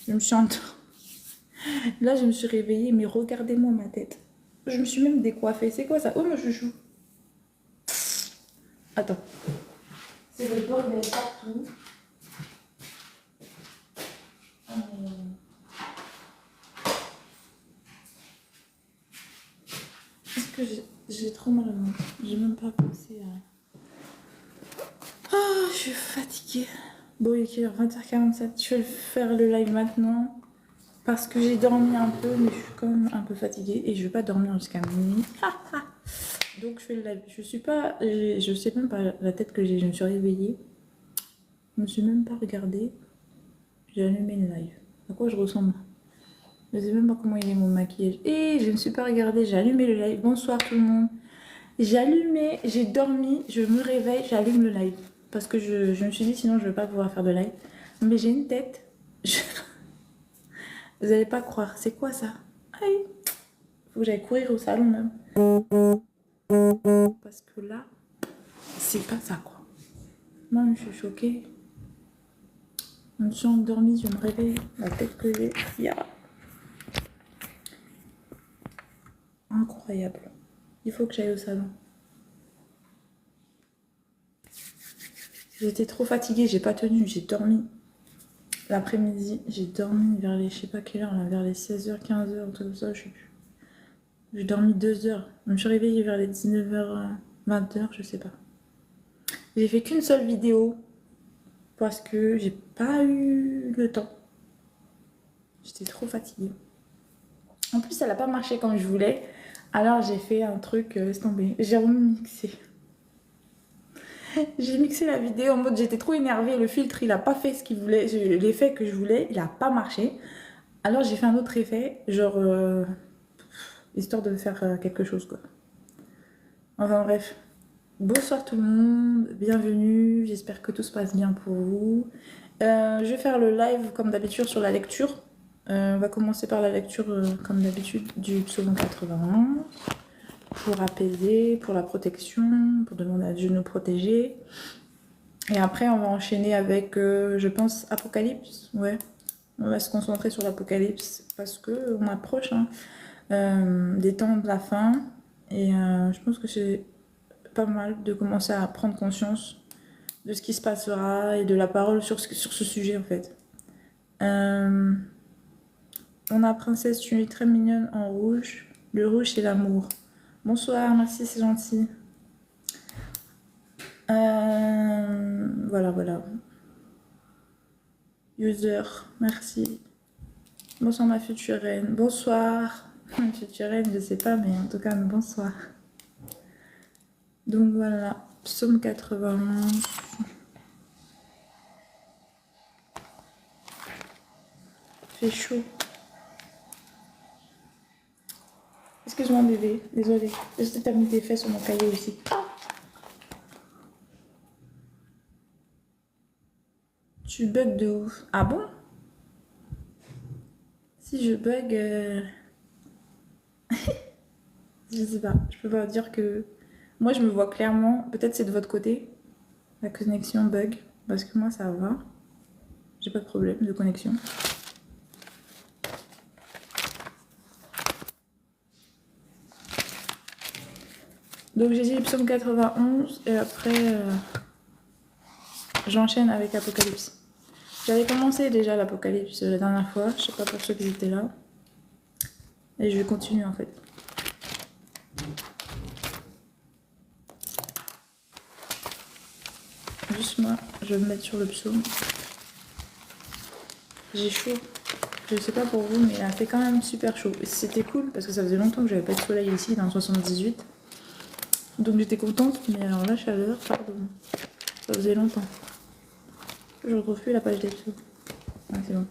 Je me suis endormie. Là, je me suis réveillée, mais regardez-moi ma tête. Je me suis même décoiffée. C'est quoi ça? Oh, mon chouchou. Attends. C'est le bordel partout. Est-ce que j'ai trop mal au ventre? J'ai même pas pensé à... Ah, je suis fatiguée. Bon, il est quelle heure? 20h47. Je vais faire le live maintenant. Parce que j'ai dormi un peu, mais je suis quand même un peu fatiguée. Et je vais pas dormir jusqu'à minuit. Donc je fais le live. Je suis pas... Je sais même pas la tête que j'ai. Je me suis réveillée. Je me suis même pas regardée. J'ai allumé le live. À quoi je ressemble? Je sais même pas comment il est mon maquillage. Et je ne suis pas regardée. J'ai allumé le live. Bonsoir tout le monde. J'ai allumé, j'ai dormi, je me réveille, j'allume le live. Parce que je me suis dit sinon je ne vais pas pouvoir faire de live. Mais j'ai une tête. Vous n'allez pas croire. C'est quoi ça? Aïe. Faut que j'aille courir au salon même. Parce que là, c'est pas ça quoi. Moi je suis choquée. Je me suis endormie, je me réveille. La tête que j'ai. Yeah. Incroyable. Il faut que j'aille au salon. J'étais trop fatiguée, j'ai pas tenu, j'ai dormi. L'après-midi, j'ai dormi vers les, je sais pas quelle heure, là, vers les 16h, 15h, tout ça, je sais plus. J'ai dormi 2 heures. Je me suis réveillée vers les 19h, 20h, je sais pas. J'ai fait qu'une seule vidéo parce que j'ai pas eu le temps. J'étais trop fatiguée. En plus, elle a pas marché comme je voulais. Alors j'ai fait un truc, laisse tomber. J'ai remixé. J'ai mixé la vidéo en mode j'étais trop énervée. Le filtre, il a pas fait ce qu'il voulait. L'effet que je voulais, il a pas marché. Alors j'ai fait un autre effet, genre histoire de faire quelque chose quoi. Enfin bref. Bonsoir tout le monde, bienvenue, j'espère que tout se passe bien pour vous. Je vais faire le live comme d'habitude sur la lecture. On va commencer par la lecture comme d'habitude du psaume 81 pour apaiser, pour la protection, pour demander à Dieu de nous protéger. Et après on va enchaîner avec, je pense, Apocalypse. Ouais, on va se concentrer sur l'Apocalypse parce que on approche des temps de la fin. Et je pense que c'est pas mal de commencer à prendre conscience de ce qui se passera et de la parole sur ce sujet en fait. On a Princesse, tu es très mignonne en rouge. Le rouge c'est l'amour. Bonsoir, merci, c'est gentil. Voilà. User, merci. Bonsoir ma future reine. Bonsoir. Ma future reine, je sais pas, mais en tout cas, bonsoir. Donc voilà, psaume 91. Il fait chaud. Excuse-moi bébé, désolée. J'ai peut-être mis des faits sur mon cahier aussi. Tu bugs de ouf. Ah bon? Si je bug... je sais pas. Je peux pas dire que... Moi je me vois clairement. Peut-être c'est de votre côté. La connexion bug. Parce que moi ça va. J'ai pas de problème de connexion. Donc j'ai dit psaume 91 et après j'enchaîne avec Apocalypse. J'avais commencé déjà l'Apocalypse la dernière fois, je sais pas pour ceux qui étaient là. Et je vais continuer en fait. Juste moi, je vais me mettre sur le psaume. J'ai chaud. Je sais pas pour vous, mais il a fait quand même super chaud. Et c'était cool parce que ça faisait longtemps que j'avais pas de soleil ici, dans le 78. Donc j'étais contente, mais alors la chaleur, pardon. Ça faisait longtemps. Je retrouve plus la page des psaumes. Ah, c'est bon.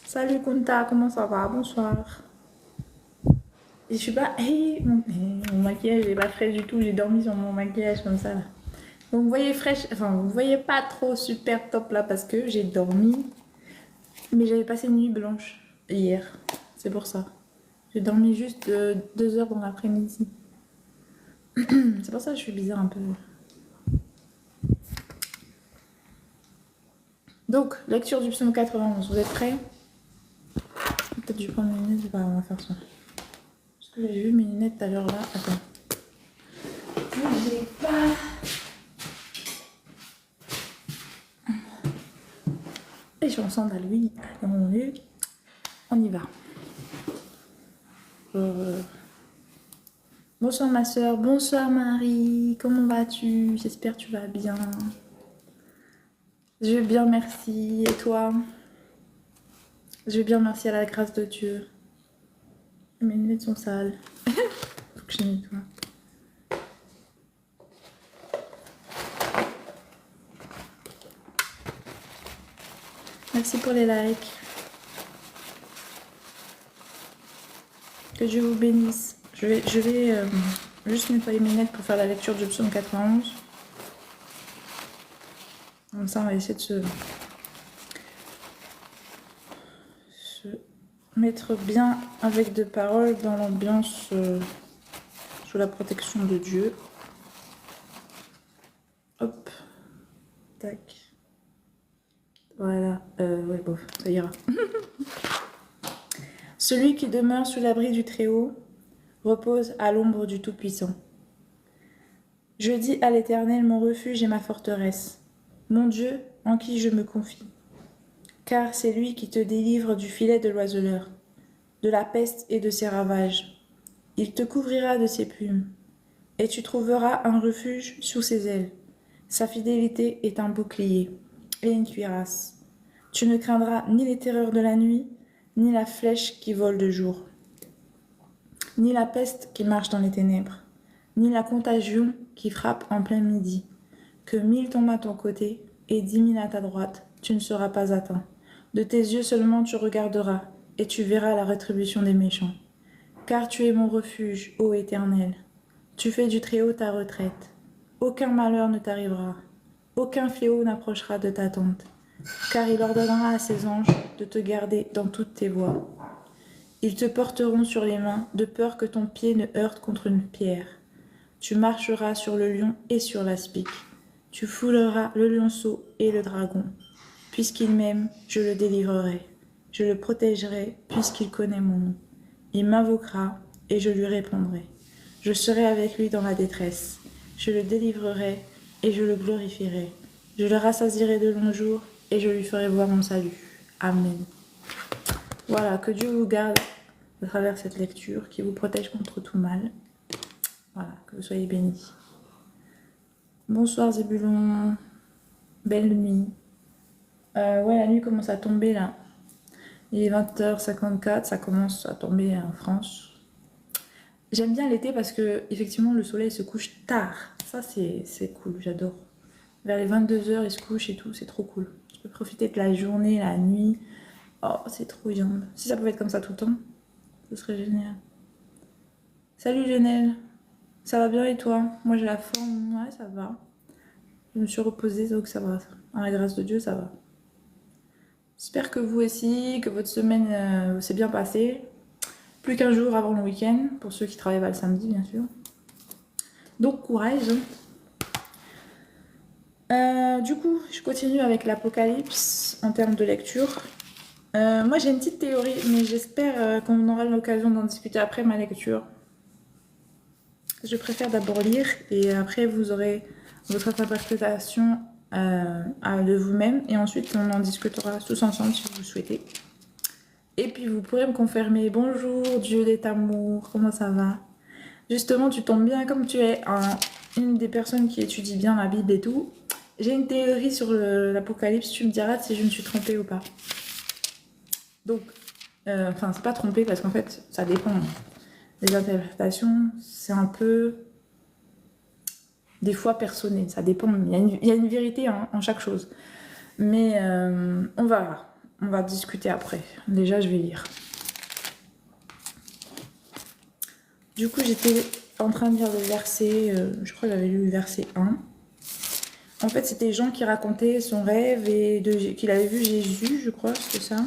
Salut Kunta, comment ça va? Bonsoir. Et je suis pas... Hey, mon maquillage est pas frais du tout, j'ai dormi sur mon maquillage comme ça là. Donc vous voyez fraîche, enfin vous voyez pas trop super top là parce que j'ai dormi. Mais j'avais passé une nuit blanche hier, c'est pour ça. J'ai dormi juste 2 heures dans l'après-midi. C'est pour ça que je suis bizarre un peu. Donc, lecture du psaume 91. Vous êtes prêts? Peut-être je vais prendre mes lunettes, je vais pas on va faire ça. Parce que j'ai vu mes lunettes tout à l'heure là. Attends. Je l'ai pas. Et chanson à lui. On y va. Bonsoir ma soeur, bonsoir Marie, comment vas-tu? J'espère que tu vas bien. Je vais bien, merci. Et toi? Je vais bien, merci à la grâce de Dieu. Mes lunettes sont sales. Faut que je nettoie. Merci pour les likes. Que Dieu vous bénisse. Je vais juste nettoyer mes lunettes pour faire la lecture du psaume 91. Comme ça, on va essayer de se mettre bien avec de paroles dans l'ambiance sous la protection de Dieu. Hop. Tac. Voilà. Ouais, bon, ça ira. Celui qui demeure sous l'abri du Très-Haut repose à l'ombre du Tout-Puissant. Je dis à l'Éternel mon refuge et ma forteresse, mon Dieu en qui je me confie. Car c'est lui qui te délivre du filet de l'oiseleur, de la peste et de ses ravages. Il te couvrira de ses plumes, et tu trouveras un refuge sous ses ailes. Sa fidélité est un bouclier et une cuirasse. Tu ne craindras ni les terreurs de la nuit, ni la flèche qui vole de jour, ni la peste qui marche dans les ténèbres, ni la contagion qui frappe en plein midi. Que 1000 tombent à ton côté et 10 000 à ta droite, tu ne seras pas atteint. De tes yeux seulement tu regarderas, et tu verras la rétribution des méchants. Car tu es mon refuge, ô Éternel. Tu fais du Très-Haut ta retraite. Aucun malheur ne t'arrivera, aucun fléau n'approchera de ta tente. Car il ordonnera à ses anges de te garder dans toutes tes voies. Ils te porteront sur les mains, de peur que ton pied ne heurte contre une pierre. Tu marcheras sur le lion et sur l'aspic. Tu fouleras le lionceau et le dragon. Puisqu'il m'aime, je le délivrerai. Je le protégerai, puisqu'il connaît mon nom. Il m'invoquera, et je lui répondrai. Je serai avec lui dans la détresse. Je le délivrerai, et je le glorifierai. Je le rassasierai de longs jours, et je lui ferai voir mon salut. Amen. Voilà, que Dieu vous garde à travers cette lecture, qui vous protège contre tout mal. Voilà, que vous soyez bénis. Bonsoir Zébulon, belle nuit. Ouais, la nuit commence à tomber là. Il est 20h54, ça commence à tomber en France. J'aime bien l'été parce que effectivement le soleil se couche tard. Ça c'est cool, j'adore. Vers les 22h il se couche et tout, c'est trop cool. Tu peux profiter de la journée, la nuit. Oh, c'est trop bien. Si ça pouvait être comme ça tout le temps, ce serait génial. Salut Lionel, ça va bien et toi? Moi j'ai la forme, ouais ça va. Je me suis reposée donc ça va. À la grâce de Dieu ça va. J'espère que vous aussi, que votre semaine s'est bien passée. Plus qu'un jour avant le week-end, pour ceux qui travaillent pas le samedi, bien sûr. Donc, courage. Du coup, je continue avec l'Apocalypse en termes de lecture. Moi, j'ai une petite théorie, mais j'espère qu'on aura l'occasion d'en discuter après ma lecture. Je préfère d'abord lire et après, vous aurez votre interprétation de vous-même. Et ensuite, on en discutera tous ensemble si vous le souhaitez. Et puis vous pourrez me confirmer. Bonjour Dieu d'est amour, comment ça va? Justement, tu tombes bien comme tu es une des personnes qui étudie bien la Bible et tout. J'ai une théorie sur l'Apocalypse, tu me diras si je me suis trompée ou pas. Donc, enfin c'est pas trompée parce qu'en fait ça dépend. Les interprétations, c'est un peu des fois personnel, ça dépend. Il y a une vérité en chaque chose. Mais on va voir. On va discuter après. Déjà, je vais lire. Du coup, j'étais en train de lire le verset, je crois que j'avais lu le verset 1. En fait, c'était Jean qui racontait son rêve et qu'il avait vu Jésus, je crois, c'est ça.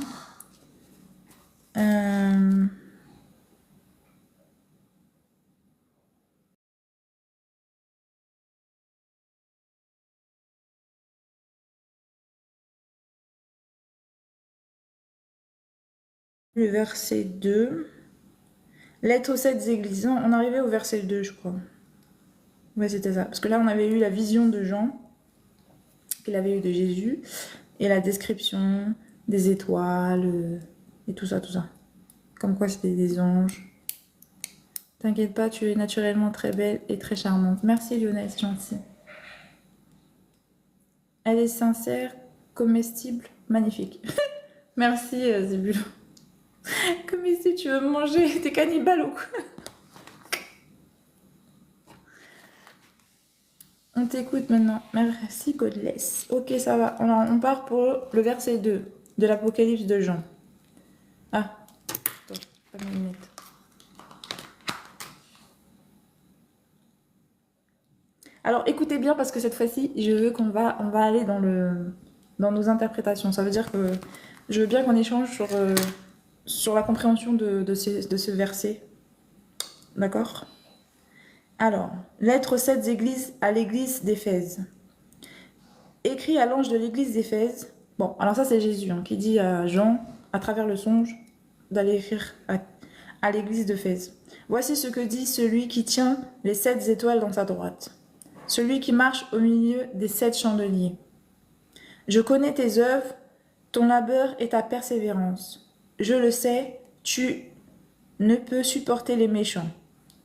Le verset 2. Lettre aux 7 églises. Non, on arrivait au verset 2, je crois. Ouais, c'était ça. Parce que là, on avait eu la vision de Jean, qu'il avait eu de Jésus, et la description des étoiles, et tout ça, tout ça. Comme quoi c'était des anges. T'inquiète pas, tu es naturellement très belle et très charmante. Merci Lionel, c'est gentil. Elle est sincère, comestible, magnifique. Merci Zébulon. Comestible, tu veux me manger? T'es cannibale ou quoi? On t'écoute maintenant. Merci Godless. Ok, ça va. On part pour le verset 2 de l'Apocalypse de Jean. Ah, attends, pas mes lunettes. Alors écoutez bien parce que cette fois-ci, je veux qu'on va aller dans nos interprétations. Ça veut dire que je veux bien qu'on échange sur la compréhension de ce verset. D'accord? Alors, lettre aux 7 églises à l'église d'Éphèse. Écrit à l'ange de l'église d'Éphèse. Bon, alors ça c'est Jésus qui dit à Jean, à travers le songe, d'aller écrire à l'église d'Éphèse. Voici ce que dit celui qui tient les 7 étoiles dans sa droite. Celui qui marche au milieu des 7 chandeliers. Je connais tes œuvres, ton labeur et ta persévérance. Je le sais, tu ne peux supporter les méchants.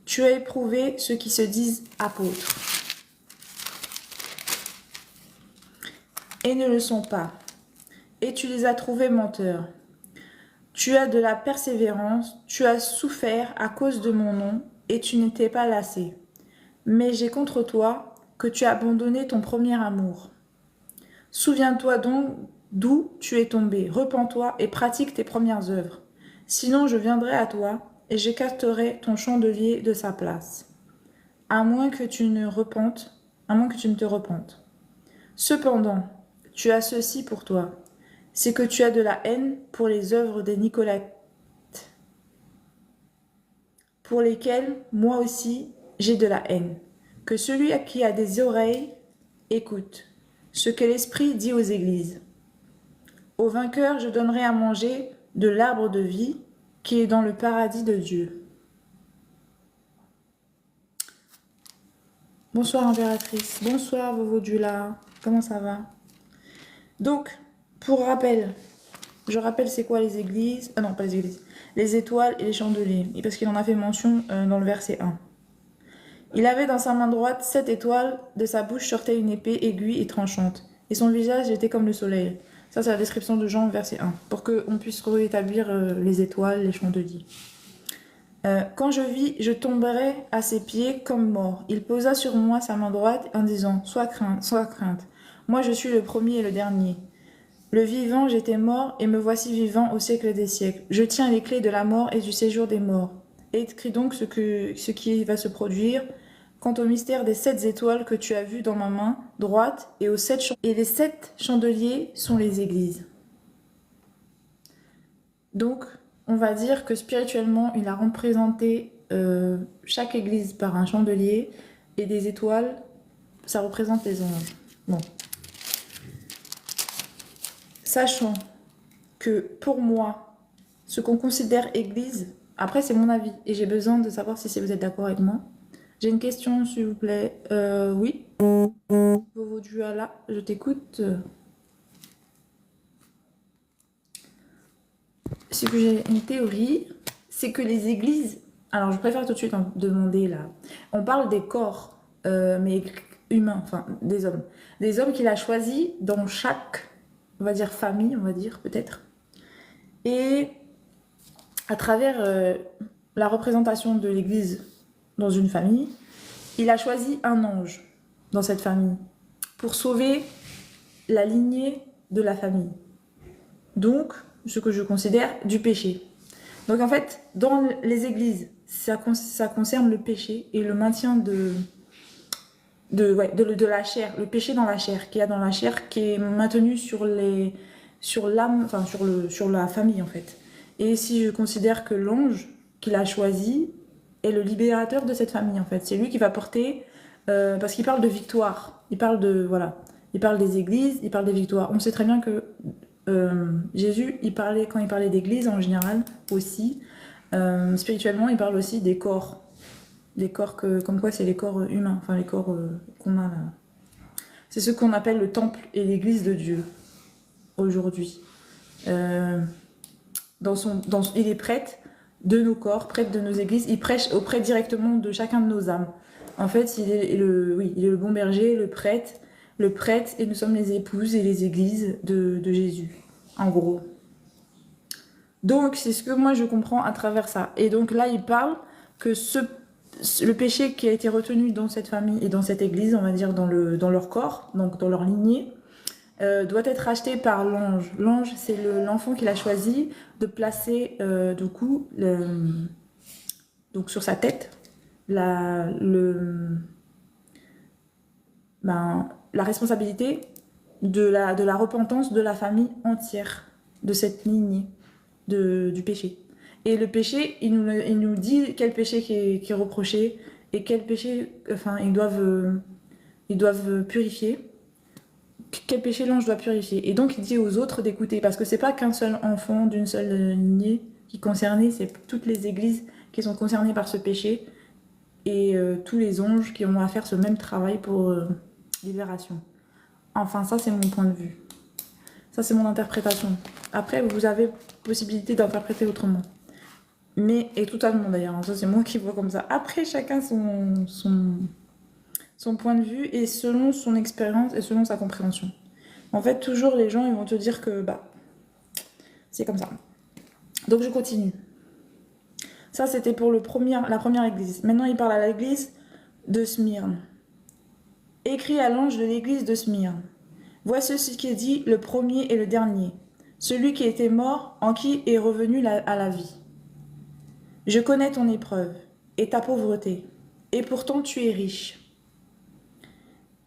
Tu as éprouvé ceux qui se disent apôtres et ne le sont pas, et tu les as trouvés menteurs. Tu as de la persévérance, tu as souffert à cause de mon nom, et tu n'étais pas lassé. Mais j'ai contre toi que tu as abandonné ton premier amour. Souviens-toi donc d'où tu es tombé, repens-toi et pratique tes premières œuvres. Sinon je viendrai à toi et j'écarterai ton chandelier de sa place, à moins que tu ne te repentes. Cependant, tu as ceci pour toi, c'est que tu as de la haine pour les œuvres des Nicolaïtes, pour lesquelles moi aussi j'ai de la haine. Que celui qui a des oreilles écoute ce que l'Esprit dit aux églises. Au vainqueur, je donnerai à manger de l'arbre de vie qui est dans le paradis de Dieu. Bonsoir impératrice, bonsoir Vovodula, comment ça va? Donc, pour rappel, je rappelle c'est quoi les églises? Ah non, pas les églises. Les étoiles et les chandeliers, parce qu'il en a fait mention dans le verset 1. Il avait dans sa main droite 7 étoiles, de sa bouche sortait une épée aiguë et tranchante, et son visage était comme le soleil. Ça, c'est la description de Jean, verset 1, pour qu'on puisse rétablir les étoiles, les chandeliers. Quand je vis, je tomberai à ses pieds comme mort. Il posa sur moi sa main droite en disant, sois crainte. Moi, je suis le premier et le dernier. Le vivant, j'étais mort, et me voici vivant au siècle des siècles. Je tiens les clés de la mort et du séjour des morts. Écris donc ce qui va se produire quant au mystère des 7 étoiles que tu as vues dans ma main droite et les 7 chandeliers sont les églises. Donc, on va dire que spirituellement, il a représenté chaque église par un chandelier et des étoiles, ça représente les anges. Bon. Sachant que pour moi, ce qu'on considère église, après c'est mon avis et j'ai besoin de savoir si vous êtes d'accord avec moi. J'ai une question s'il vous plaît. Oui. Vovo Duala, je t'écoute. C'est que j'ai une théorie, c'est que les églises, alors je préfère tout de suite en demander là, on parle des corps, mais humains, enfin des hommes. Des hommes qu'il a choisis dans chaque, on va dire famille, on va dire peut-être. Et à travers la représentation de l'église dans une famille, il a choisi un ange dans cette famille pour sauver la lignée de la famille. Donc, ce que je considère du péché. Donc en fait, dans les églises, ça concerne le péché et le maintien de la chair, le péché dans la chair, qu'il y a dans la chair, qui est maintenu sur l'âme, enfin sur la famille en fait. Et si je considère que l'ange qu'il a choisi est le libérateur de cette famille en fait, c'est lui qui va porter, parce qu'il parle de victoire, il parle des églises, il parle des victoires. On sait très bien que Jésus, quand il parlait d'église en général aussi, spirituellement, il parle aussi des corps. Des corps comme quoi c'est les corps humains, enfin les corps qu'on a là. C'est ce qu'on appelle le temple et l'église de Dieu aujourd'hui. Il est prêtre de nos corps, prêtre de nos églises. Il prêche auprès directement de chacun de nos âmes. En fait, il est le bon berger, le prêtre, et nous sommes les épouses et les églises de Jésus, en gros. Donc, c'est ce que moi je comprends à travers ça. Et donc là, il parle que le péché qui a été retenu dans cette famille et dans cette église, on va dire dans leur corps, donc dans leur lignée, doit être racheté par l'ange. L'ange, c'est l'enfant qu'il a choisi de placer donc sur sa tête la responsabilité de la repentance de la famille entière, de cette lignée du péché. Et le péché, il nous dit quel péché qui est reproché et quel péché, enfin, ils doivent purifier. Quel péché l'ange doit purifier. Et donc il dit aux autres d'écouter, parce que c'est pas qu'un seul enfant d'une seule lignée qui est concerné, c'est toutes les églises qui sont concernées par ce péché et tous les anges qui ont à faire ce même travail pour libération. Enfin, ça c'est mon point de vue. Ça c'est mon interprétation. Après, vous avez possibilité d'interpréter autrement. Et totalement d'ailleurs, ça c'est moi qui vois comme ça. Après, chacun son point de vue et selon son expérience et selon sa compréhension. En fait, toujours les gens ils vont te dire que c'est comme ça. Donc je continue. Ça c'était pour la première église. Maintenant il parle à l'église de Smyrne. Écrit à l'ange de l'église de Smyrne. Voici ce qui est dit, le premier et le dernier, celui qui était mort, en qui est revenu à la vie. Je connais ton épreuve et ta pauvreté, et pourtant tu es riche.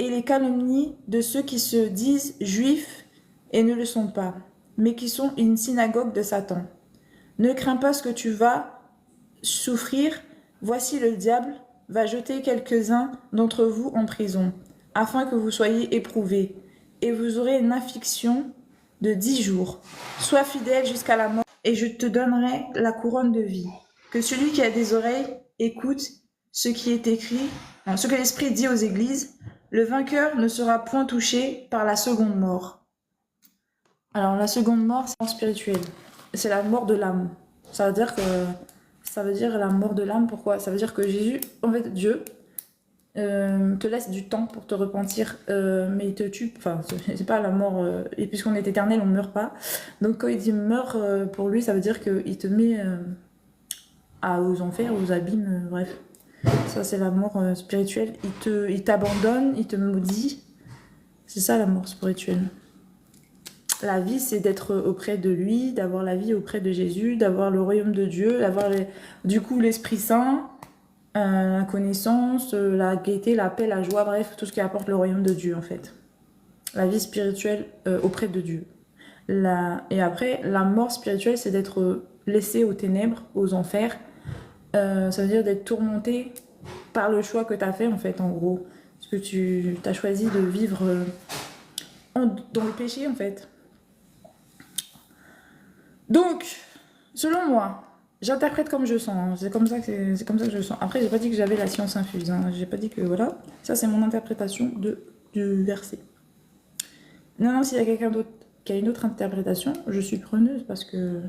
Et les calomnies de ceux qui se disent juifs et ne le sont pas, mais qui sont une synagogue de Satan. Ne crains pas ce que tu vas souffrir, voici le diable va jeter quelques-uns d'entre vous en prison, afin que vous soyez éprouvés, et vous aurez une affliction de 10 jours. Sois fidèle jusqu'à la mort, et je te donnerai la couronne de vie. Que celui qui a des oreilles écoute ce qui est écrit, ce que l'Esprit dit aux églises. Le vainqueur ne sera point touché par la seconde mort. Alors la seconde mort, c'est la mort spirituelle. C'est la mort de l'âme. Ça veut dire la mort de l'âme. Pourquoi? Ça veut dire que Jésus, en fait, Dieu, te laisse du temps pour te repentir, mais il te tue. Enfin, c'est pas la mort. Et puisqu'on est éternel, on ne meurt pas. Donc quand il dit meurt, pour lui, ça veut dire qu'il te met aux enfers, aux abîmes, bref. Ça, c'est la mort spirituelle. Il t'abandonne, il te maudit. C'est ça la mort spirituelle. La vie, c'est d'être auprès de lui, d'avoir la vie auprès de Jésus, d'avoir le royaume de Dieu, d'avoir du coup l'Esprit Saint, la connaissance, la gaieté, la paix, la joie, bref, tout ce qui apporte le royaume de Dieu en fait. La vie spirituelle auprès de Dieu. Et après, la mort spirituelle, c'est d'être laissé aux ténèbres, aux enfers. Ça veut dire d'être tourmenté par le choix que tu as fait en fait, en gros. Parce que tu as choisi de vivre dans le péché en fait. Donc, selon moi, j'interprète comme je sens. Hein. C'est comme ça que je sens. Après, j'ai pas dit que j'avais la science infuse. Hein. J'ai pas dit que voilà. Ça, c'est mon interprétation du verset. Non, s'il y a quelqu'un d'autre qui a une autre interprétation, je suis preneuse parce que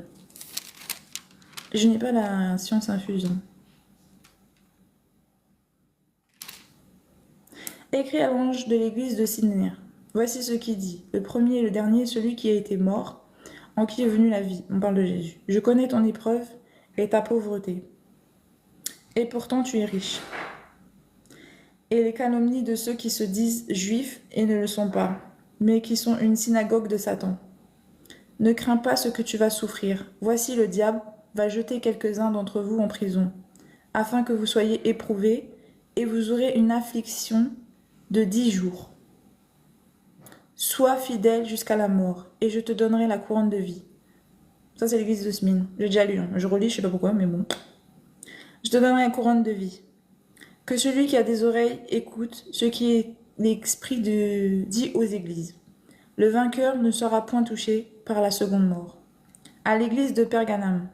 je n'ai pas la science infuse. Hein. Écrit à l'ange de l'église de Smyrne. Voici ce qu'il dit. Le premier et le dernier, celui qui a été mort, en qui est venue la vie. On parle de Jésus. Je connais ton épreuve et ta pauvreté. Et pourtant tu es riche. Et les calomnies de ceux qui se disent juifs et ne le sont pas, mais qui sont une synagogue de Satan. Ne crains pas ce que tu vas souffrir. Voici le diable va jeter quelques-uns d'entre vous en prison, afin que vous soyez éprouvés, et vous aurez une affliction de 10 jours. Sois fidèle jusqu'à la mort, et je te donnerai la couronne de vie. Ça, c'est l'église de Smyrne. J'ai déjà lu. Hein. Je relis, je sais pas pourquoi, mais bon. Je te donnerai la couronne de vie. Que celui qui a des oreilles écoute ce qui est l'esprit dit aux églises. Le vainqueur ne sera point touché par la seconde mort. À l'église de Pergamum.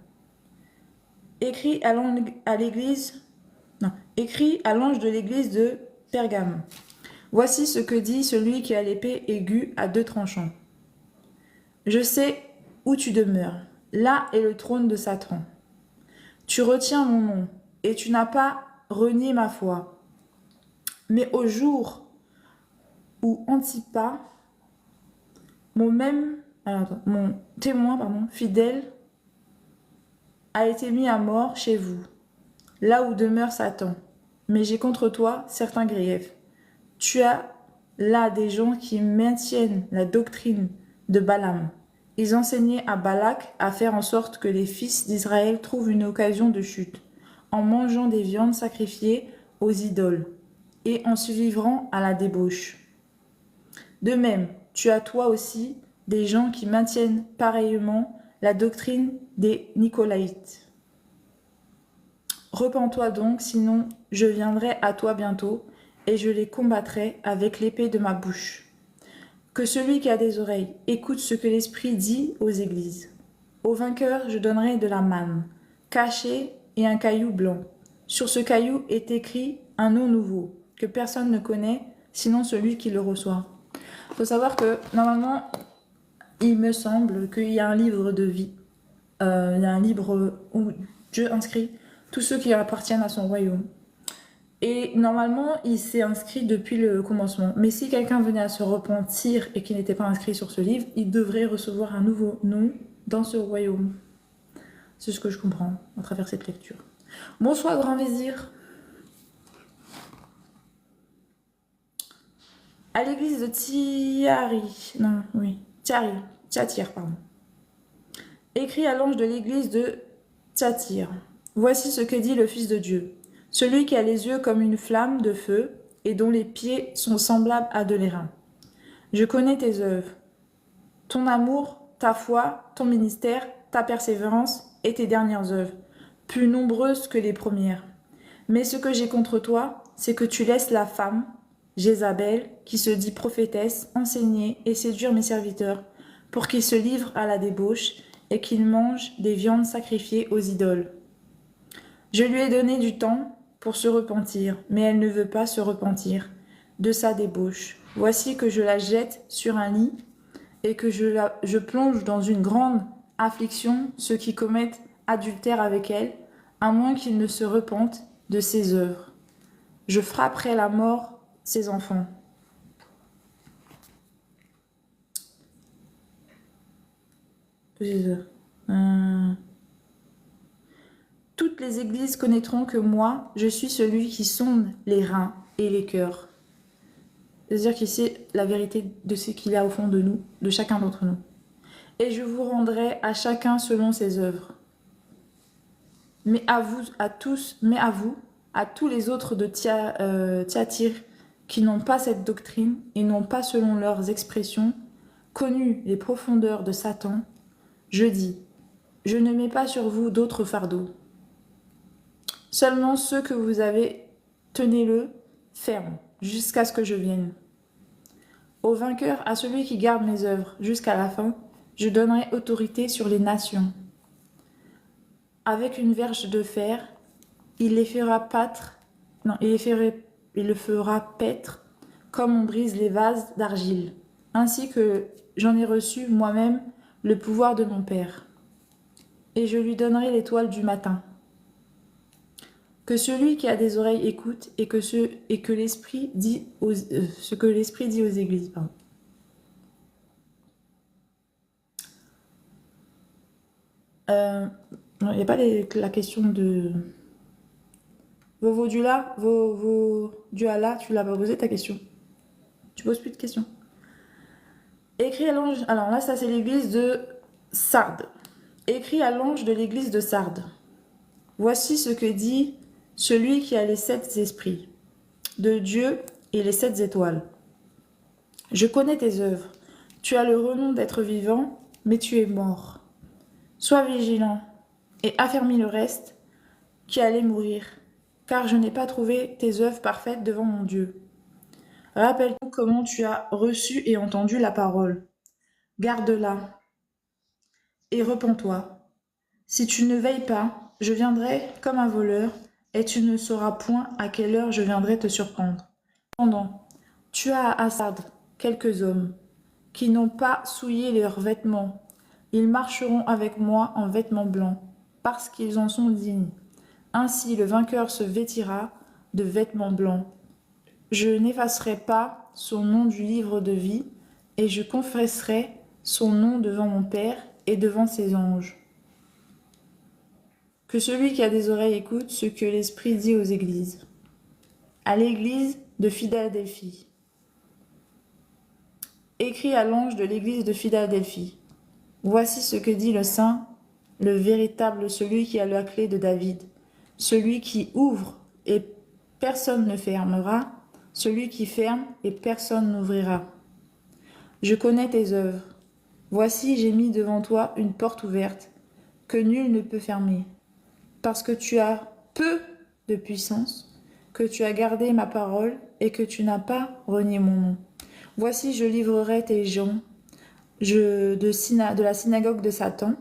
Écrit à l'église, non, écrit à l'ange de l'église de Pergame. Voici ce que dit celui qui a l'épée aiguë à deux tranchants. Je sais où tu demeures. Là est le trône de Satan. Tu retiens mon nom et tu n'as pas renié ma foi. Mais au jour où Antipas, mon témoin fidèle, a été mis à mort chez vous, là où demeure Satan. Mais j'ai contre toi certains griefs. Tu as là des gens qui maintiennent la doctrine de Balaam. Ils enseignaient à Balak à faire en sorte que les fils d'Israël trouvent une occasion de chute, en mangeant des viandes sacrifiées aux idoles et en se livrant à la débauche. De même, tu as toi aussi des gens qui maintiennent pareillement la doctrine des Nicolaïtes. Repens-toi donc, sinon je viendrai à toi bientôt, et je les combattrai avec l'épée de ma bouche. Que celui qui a des oreilles écoute ce que l'Esprit dit aux églises. Au vainqueur, je donnerai de la manne, cachée et un caillou blanc. Sur ce caillou est écrit un nom nouveau, que personne ne connaît, sinon celui qui le reçoit. Il faut savoir que, normalement, il me semble qu'il y a un livre de vie. Il y a un livre où Dieu inscrit tous ceux qui appartiennent à son royaume. Et normalement, il s'est inscrit depuis le commencement. Mais si quelqu'un venait à se repentir et qui n'était pas inscrit sur ce livre, il devrait recevoir un nouveau nom dans ce royaume. C'est ce que je comprends à travers cette lecture. Bonsoir, grand vizir. À l'église de Thyatire, pardon. Écrit à l'ange de l'église de Thyatire. Voici ce que dit le Fils de Dieu. Celui qui a les yeux comme une flamme de feu et dont les pieds sont semblables à de l'airain. Je connais tes œuvres, ton amour, ta foi, ton ministère, ta persévérance et tes dernières œuvres, plus nombreuses que les premières. Mais ce que j'ai contre toi, c'est que tu laisses la femme, Jézabel, qui se dit prophétesse, enseigner et séduire mes serviteurs, pour qu'ils se livrent à la débauche et qu'ils mangent des viandes sacrifiées aux idoles. Je lui ai donné du temps pour se repentir, mais elle ne veut pas se repentir de sa débauche. Voici que je la jette sur un lit et que je plonge dans une grande affliction ceux qui commettent adultère avec elle, à moins qu'ils ne se repentent de ses œuvres. Je frapperai la mort ses enfants. Toutes les églises connaîtront que moi, je suis celui qui sonde les reins et les cœurs. C'est-à-dire qu'il sait la vérité de ce qu'il y a au fond de nous, de chacun d'entre nous. Et je vous rendrai à chacun selon ses œuvres. Mais à vous, à tous les autres de Thyatire, qui n'ont pas cette doctrine et n'ont pas, selon leurs expressions, connu les profondeurs de Satan, je dis, je ne mets pas sur vous d'autres fardeaux. Seulement ceux que vous avez, tenez-le ferme, jusqu'à ce que je vienne. Au vainqueur, à celui qui garde mes œuvres jusqu'à la fin, je donnerai autorité sur les nations. Avec une verge de fer, il les fera paître, il le fera paître comme on brise les vases d'argile, ainsi que j'en ai reçu moi-même le pouvoir de mon Père. Et je lui donnerai l'étoile du matin. Que celui qui a des oreilles écoute et que ce que l'Esprit dit aux églises. Pardon. Non, il n'y a pas la question de... Vos dieux là, tu l'as pas posé ta question. Tu poses plus de questions. Écrit à l'ange... Alors là, ça c'est l'église de Sardes. Écrit à l'ange de l'église de Sardes. Voici ce que dit celui qui a les 7 esprits de Dieu et les 7 étoiles. Je connais tes œuvres. Tu as le renom d'être vivant, mais tu es mort. Sois vigilant et affermis le reste qui allait mourir, car je n'ai pas trouvé tes œuvres parfaites devant mon Dieu. Rappelle-toi comment tu as reçu et entendu la parole. Garde-la et repens-toi. Si tu ne veilles pas, je viendrai comme un voleur, et tu ne sauras point à quelle heure je viendrai te surprendre. Cependant, tu as à Sardes quelques hommes qui n'ont pas souillé leurs vêtements. Ils marcheront avec moi en vêtements blancs, parce qu'ils en sont dignes. Ainsi le vainqueur se vêtira de vêtements blancs. Je n'effacerai pas son nom du livre de vie, et je confesserai son nom devant mon Père et devant ses anges. Que celui qui a des oreilles écoute ce que l'Esprit dit aux églises. À l'église de Philadelphie. Écrit à l'ange de l'église de Philadelphie. Voici ce que dit le Saint, le véritable, celui qui a la clé de David, celui qui ouvre et personne ne fermera, celui qui ferme et personne n'ouvrira. Je connais tes œuvres. Voici, j'ai mis devant toi une porte ouverte, que nul ne peut fermer. Parce que tu as peu de puissance, que tu as gardé ma parole et que tu n'as pas renié mon nom. Voici, je livrerai tes gens de la synagogue de Satan,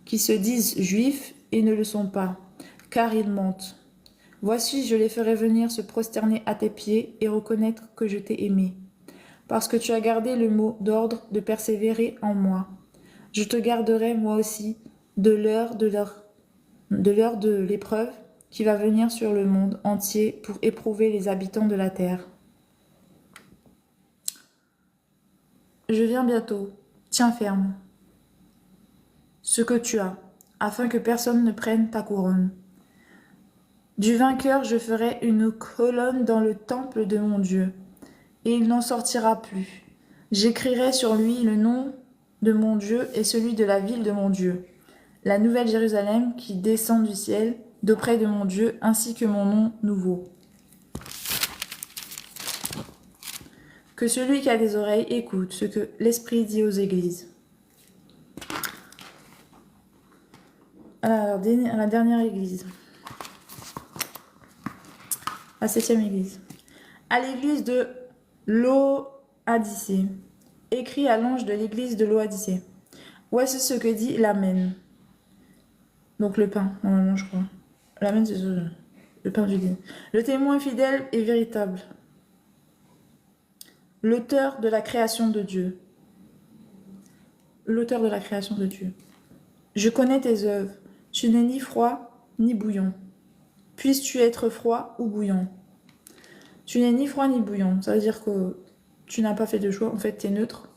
qui se disent juifs et ne le sont pas, car ils mentent. Voici, je les ferai venir se prosterner à tes pieds et reconnaître que je t'ai aimé. Parce que tu as gardé le mot d'ordre de persévérer en moi. Je te garderai moi aussi de l'heure de l'épreuve qui va venir sur le monde entier pour éprouver les habitants de la terre. Je viens bientôt, tiens ferme ce que tu as, afin que personne ne prenne ta couronne. Du vainqueur je ferai une colonne dans le temple de mon Dieu, et il n'en sortira plus. J'écrirai sur lui le nom de mon Dieu et celui de la ville de mon Dieu, la nouvelle Jérusalem qui descend du ciel d'auprès de mon Dieu, ainsi que mon nom nouveau. Que celui qui a des oreilles écoute ce que l'Esprit dit aux églises. Alors, à la dernière église. La 7e église. À l'église de Laodicée. Écrit à l'ange de l'église de Laodicée. Voici ce que dit l'Amen. Donc le pain, normalement, je crois. L'Amen, c'est le pain du dîner. Le témoin fidèle et véritable. L'auteur de la création de Dieu. L'auteur de la création de Dieu. Je connais tes œuvres. Tu n'es ni froid ni bouillant. Puisses-tu être froid ou bouillant? Tu n'es ni froid ni bouillant. Ça veut dire que tu n'as pas fait de choix. En fait, tu es neutre.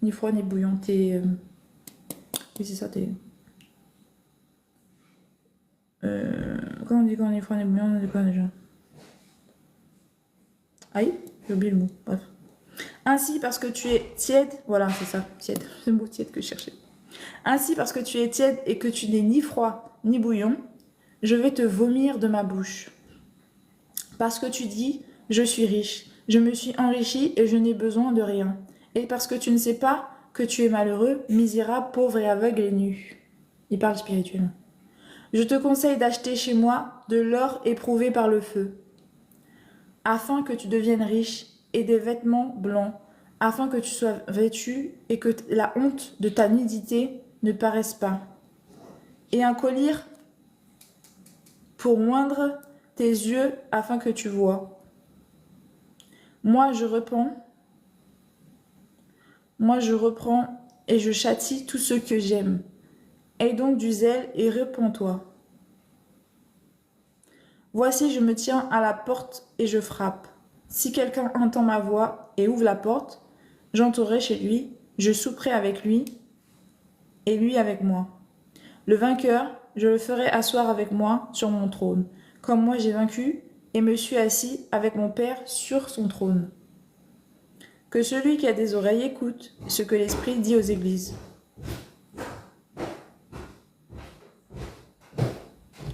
Ni froid ni bouillant. T'es... Oui, c'est ça, t'es... Comment on dit quand on est froid ni bouillant? On dit quoi déjà? Aïe, j'ai oublié le mot. Bref. Ainsi, parce que tu es tiède... Voilà, c'est ça, tiède. C'est le mot tiède que je cherchais. Ainsi, parce que tu es tiède et que tu n'es ni froid ni bouillant, je vais te vomir de ma bouche. Parce que tu dis, je suis riche, je me suis enrichi et je n'ai besoin de rien. Et parce que tu ne sais pas que tu es malheureux, misérable, pauvre et aveugle et nu. Il parle spirituellement. Je te conseille d'acheter chez moi de l'or éprouvé par le feu, afin que tu deviennes riche, et des vêtements blancs, afin que tu sois vêtu et que la honte de ta nudité ne paraisse pas, et un collier pour moindre tes yeux afin que tu vois. Moi je reprends et je châtie tous ceux que j'aime. Aie donc du zèle et répands-toi. Voici, je me tiens à la porte et je frappe. Si quelqu'un entend ma voix et ouvre la porte, j'entrerai chez lui, je souperai avec lui et lui avec moi. Le vainqueur, je le ferai asseoir avec moi sur mon trône, comme moi j'ai vaincu et me suis assis avec mon Père sur son trône. Que celui qui a des oreilles écoute ce que l'Esprit dit aux églises.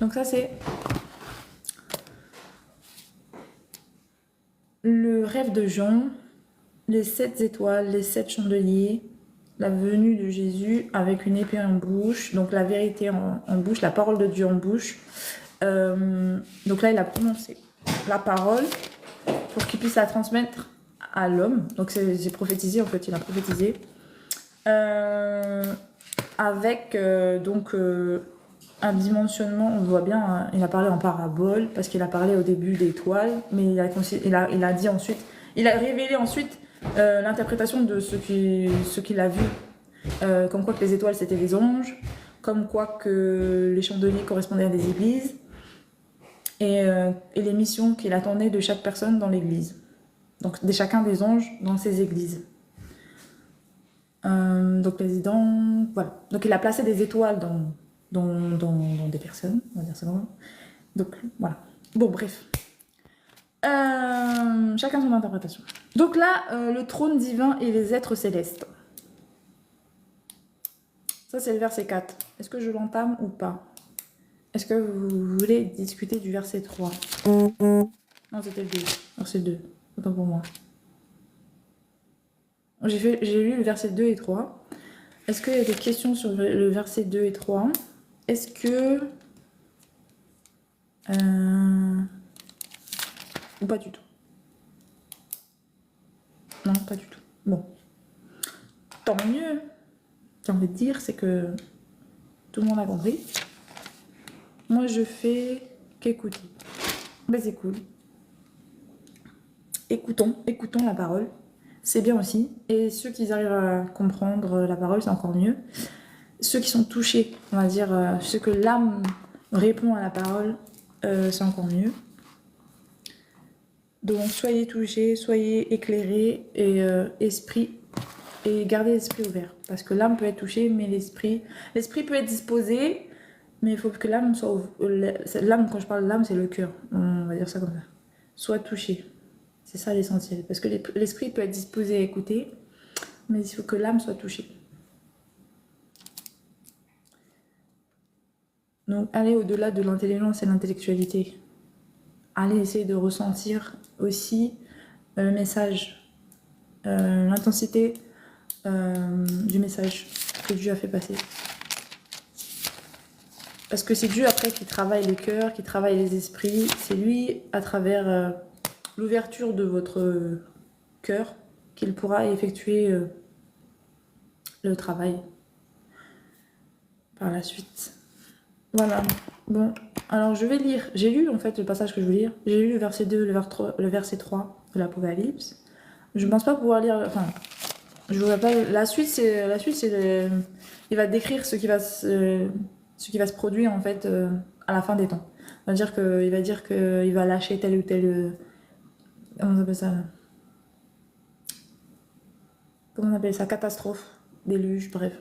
Donc ça c'est le rêve de Jean, les 7 étoiles, les 7 chandeliers, la venue de Jésus avec une épée en bouche, donc la vérité en bouche, la parole de Dieu en bouche. Donc là, il a prononcé la parole pour qu'il puisse la transmettre à l'homme. Donc c'est prophétisé, en fait, il a prophétisé. avec un dimensionnement, on voit bien, hein, il a parlé en parabole, parce qu'il a parlé au début d'étoiles, mais il a dit ensuite, il a révélé ensuite l'interprétation de ce qu'il a vu, comme quoi que les étoiles c'était des anges, comme quoi que les chandeliers correspondaient à des églises, et les missions qu'il attendait de chaque personne dans l'église. Donc de chacun des anges dans ces églises. Donc voilà. Donc il a placé des étoiles dans des personnes, on va dire ça comme ça. Donc voilà. Bon bref. Chacun son interprétation. Donc là, le trône divin et les êtres célestes. Ça c'est le verset 4. Est-ce que je l'entame ou pas? Est-ce que vous voulez discuter du verset 3? Non, c'était le 2. Verset 2. Autant pour moi. J'ai lu le verset 2 et 3. Est-ce qu'il y a des questions sur le verset 2 et 3? Est-ce que... ou pas du tout? Non, pas du tout. Bon. Tant mieux. J'ai envie de dire, c'est que tout le monde a compris. Moi, je fais qu'écouter. Ben, c'est cool. Écoutons la parole. C'est bien aussi. Et ceux qui arrivent à comprendre la parole, c'est encore mieux. Ceux qui sont touchés, on va dire, ceux que l'âme répond à la parole, c'est encore mieux. Donc, soyez touchés, soyez éclairés et esprit, et gardez l'esprit ouvert. Parce que l'âme peut être touchée, mais l'esprit peut être disposé, mais il faut que l'âme soit... L'âme, quand je parle de l'âme, c'est le cœur. On va dire ça comme ça. Soit touché. C'est ça l'essentiel. Parce que l'esprit peut être disposé à écouter, mais il faut que l'âme soit touchée. Donc, allez au-delà de l'intelligence et l'intellectualité. Allez essayer de ressentir aussi le message, l'intensité du message que Dieu a fait passer. Parce que c'est Dieu après qui travaille le cœur, qui travaille les esprits. C'est lui, à travers l'ouverture de votre cœur, qu'il pourra effectuer le travail par la suite. Voilà. Bon, alors je vais lire. J'ai lu en fait le passage que je veux lire. J'ai lu le verset 2, le verset 3 de l'Apocalypse. Je ne pense pas pouvoir lire... Enfin, je vois pas... La suite, c'est... Il va décrire ce qui va se produire en fait à la fin des temps. Il va dire qu'il va lâcher tel ou tel... comment on appelle ça là? Comment on appelle ça? Catastrophe, déluge, bref.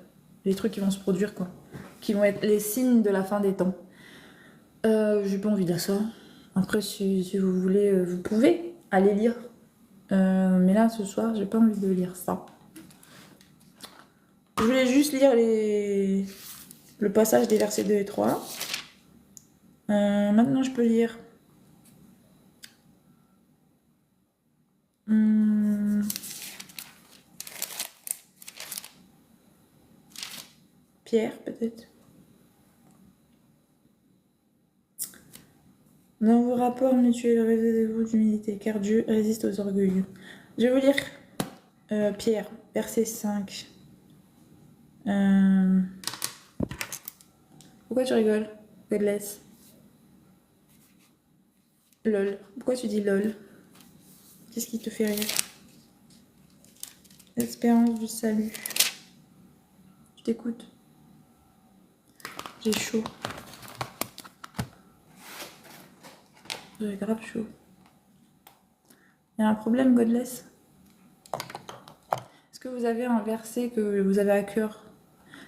Les trucs qui vont se produire quoi. Qui vont être les signes de la fin des temps. J'ai pas envie de dire ça. Après, si vous voulez, vous pouvez aller lire. Mais là, ce soir, j'ai pas envie de lire ça. Je voulais juste lire le passage des versets 2 et 3. Maintenant, je peux lire. Pierre, peut-être. Dans vos rapports mutuels, réservez-vous d'humilité, car Dieu résiste aux orgueilleux. Je vais vous lire Pierre, verset 5. Pourquoi tu rigoles, Godless? Lol. Pourquoi tu dis lol? Qu'est-ce qui te fait rire? L'espérance du salut. Je t'écoute. J'ai chaud. J'ai grave chaud. Il y a un problème, Godless? Est-ce que vous avez un verset que vous avez à cœur?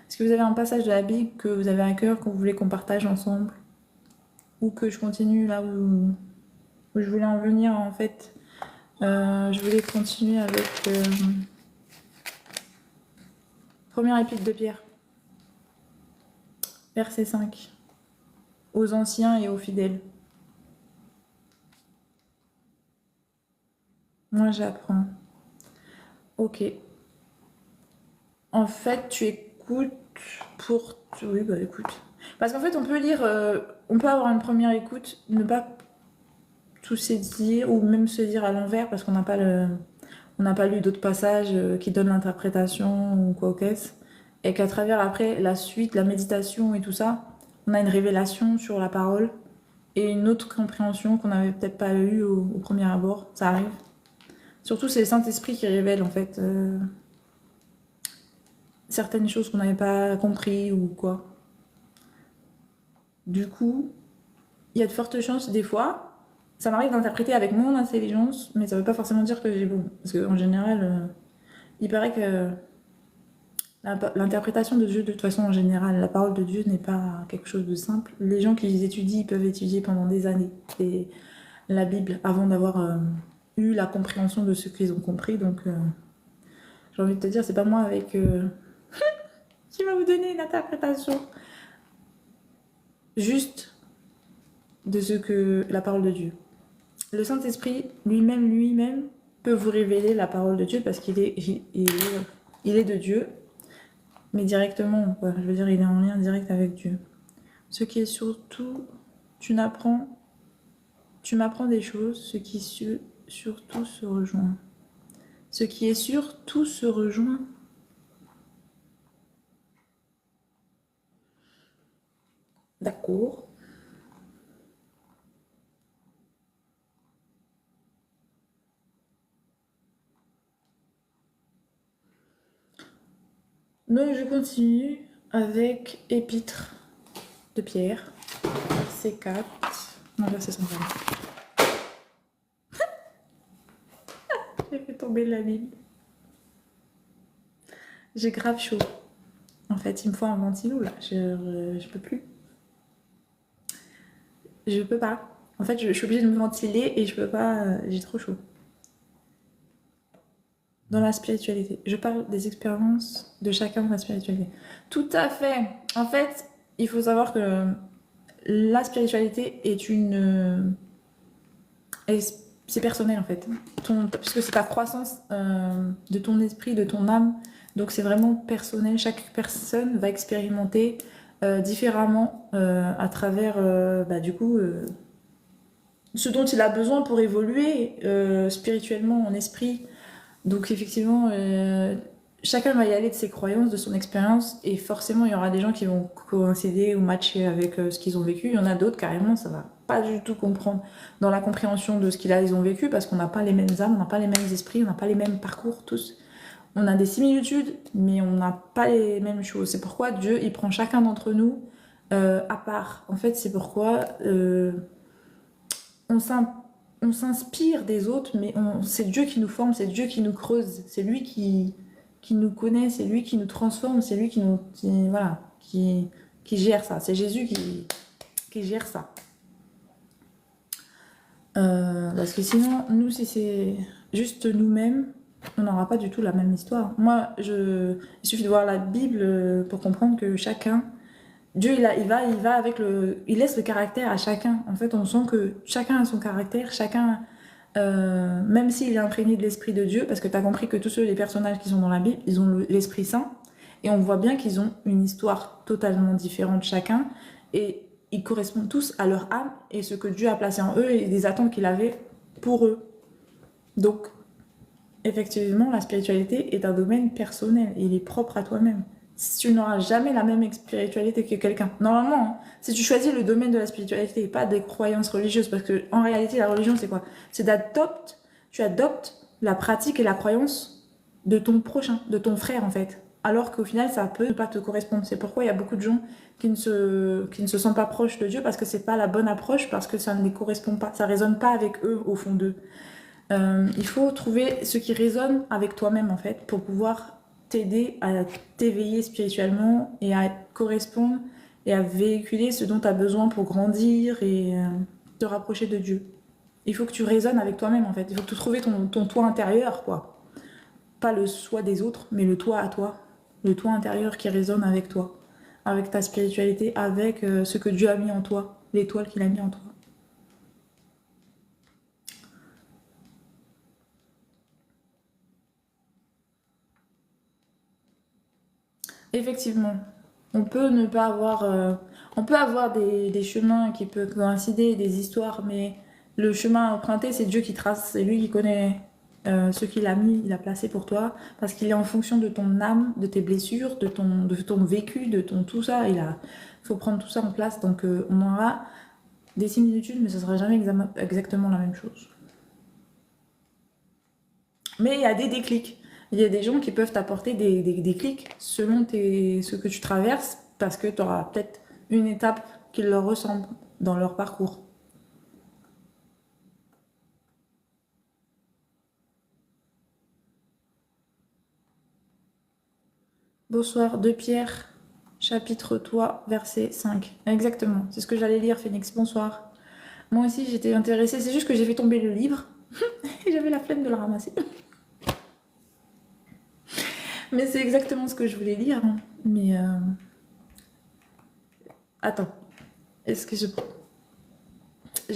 Est-ce que vous avez un passage de la Bible que vous avez à cœur, que vous voulez qu'on partage ensemble? Ou que je continue là où je voulais en venir en fait? Je voulais continuer avec première épître de Pierre, verset 5. Aux anciens et aux fidèles. Moi j'apprends. Ok. En fait, tu écoutes pour... Oui, bah écoute. Parce qu'en fait, on peut lire... on peut avoir une première écoute, ne pas tout saisir, ou même se dire à l'envers, parce qu'on n'a pas lu d'autres passages qui donnent l'interprétation ou quoi qu'est-ce. et qu'à travers après la suite, la méditation et tout ça, on a une révélation sur la parole et une autre compréhension qu'on n'avait peut-être pas eue au premier abord. Ça arrive. Surtout, c'est le Saint-Esprit qui révèle en fait certaines choses qu'on n'avait pas compris ou quoi. Du coup, il y a de fortes chances, des fois, ça m'arrive d'interpréter avec mon intelligence, mais ça veut pas forcément dire que j'ai bon. Parce qu'en général, il paraît que l'interprétation de Dieu, de toute façon, en général, la parole de Dieu n'est pas quelque chose de simple. Les gens qui les étudient, ils peuvent étudier pendant des années la Bible avant d'avoir eu la compréhension de ce qu'ils ont compris. Donc, j'ai envie de te dire, c'est pas moi avec qui va vous donner une interprétation juste de ce que la parole de Dieu. Le Saint-Esprit lui-même peut vous révéler la parole de Dieu parce qu'il est, il est de Dieu, mais directement, quoi. Je veux dire, il est en lien direct avec Dieu. Ce qui est surtout, tu m'apprends des choses, ce qui surtout se rejoint. Ce qui est surtout se rejoint. D'accord. Donc je continue avec Épître de Pierre, C4. Non, là c'est 120. J'ai fait tomber la ligne. J'ai grave chaud. En fait, il me faut un ventilo là. Je peux plus. Je peux pas. En fait, je suis obligée de me ventiler et je peux pas. J'ai trop chaud. Dans la spiritualité. Je parle des expériences de chacun dans la spiritualité. Tout à fait. En fait, il faut savoir que la spiritualité est une... c'est personnel en fait. Puisque c'est ta croissance de ton esprit, de ton âme. Donc c'est vraiment personnel. Chaque personne va expérimenter différemment à travers du coup ce dont il a besoin pour évoluer spirituellement en esprit. Donc effectivement, chacun va y aller de ses croyances, de son expérience, et forcément il y aura des gens qui vont coïncider ou matcher avec ce qu'ils ont vécu. Il y en a d'autres carrément, ça va pas du tout comprendre dans la compréhension de ce qu'ils ont vécu, parce qu'on n'a pas les mêmes âmes, on n'a pas les mêmes esprits, on n'a pas les mêmes parcours tous. On a des similitudes, mais on n'a pas les mêmes choses. C'est pourquoi Dieu, il prend chacun d'entre nous à part. En fait, c'est pourquoi on s'inspire des autres, mais c'est Dieu qui nous forme, c'est Dieu qui nous creuse, c'est lui qui nous connaît, c'est lui qui nous transforme, c'est lui voilà, qui gère ça. C'est Jésus qui gère ça. Parce que sinon, nous, si c'est juste nous-mêmes, on n'aura pas du tout la même histoire. Moi, il suffit de voir la Bible pour comprendre que chacun, Dieu, il va avec il laisse le caractère à chacun. En fait, on sent que chacun a son caractère, chacun, même s'il est imprégné de l'Esprit de Dieu, parce que tu as compris que tous les personnages qui sont dans la Bible, ils ont l'Esprit Saint, et on voit bien qu'ils ont une histoire totalement différente chacun, et ils correspondent tous à leur âme et ce que Dieu a placé en eux et les attentes qu'il avait pour eux. Donc, effectivement, la spiritualité est un domaine personnel, il est propre à toi-même. Tu n'auras jamais la même spiritualité que quelqu'un. Normalement, hein, si tu choisis le domaine de la spiritualité et pas des croyances religieuses, parce que en réalité, la religion, c'est quoi? C'est tu adoptes la pratique et la croyance de ton prochain, de ton frère, en fait. Alors qu'au final, ça peut ne pas te correspondre. C'est pourquoi il y a beaucoup de gens qui ne se sentent pas proches de Dieu, parce que c'est pas la bonne approche, parce que ça ne les correspond pas, ça résonne pas avec eux, au fond d'eux. Il faut trouver ce qui résonne avec toi-même, en fait, pour pouvoir t'aider à t'éveiller spirituellement et à correspondre et à véhiculer ce dont tu as besoin pour grandir et te rapprocher de Dieu. Il faut que tu résonnes avec toi-même, en fait. Il faut que tu trouves ton toi intérieur, quoi. Pas le soi des autres, mais le toi à toi. Le toi intérieur qui résonne avec toi, avec ta spiritualité, avec ce que Dieu a mis en toi, l'étoile qu'il a mis en toi. Effectivement, on peut ne pas avoir... on peut avoir des chemins qui peuvent coïncider, des histoires, mais le chemin emprunté, c'est Dieu qui trace, c'est lui qui connaît ce qu'il a mis, il a placé pour toi, parce qu'il est en fonction de ton âme, de tes blessures, de ton vécu, de ton tout ça. Il faut prendre tout ça en place. Donc on aura des similitudes, mais ce sera jamais exactement la même chose. Mais il y a des déclics. Il y a des gens qui peuvent t'apporter des clics selon ce que tu traverses, parce que tu auras peut-être une étape qui leur ressemble dans leur parcours. Bonsoir, de Pierre, chapitre 3, verset 5. Exactement, c'est ce que j'allais lire, Phoenix. Bonsoir. Moi aussi, j'étais intéressée. C'est juste que j'ai fait tomber le livre et j'avais la flemme de le ramasser. Mais c'est exactement ce que je voulais lire. Hein. Mais attends, est-ce que je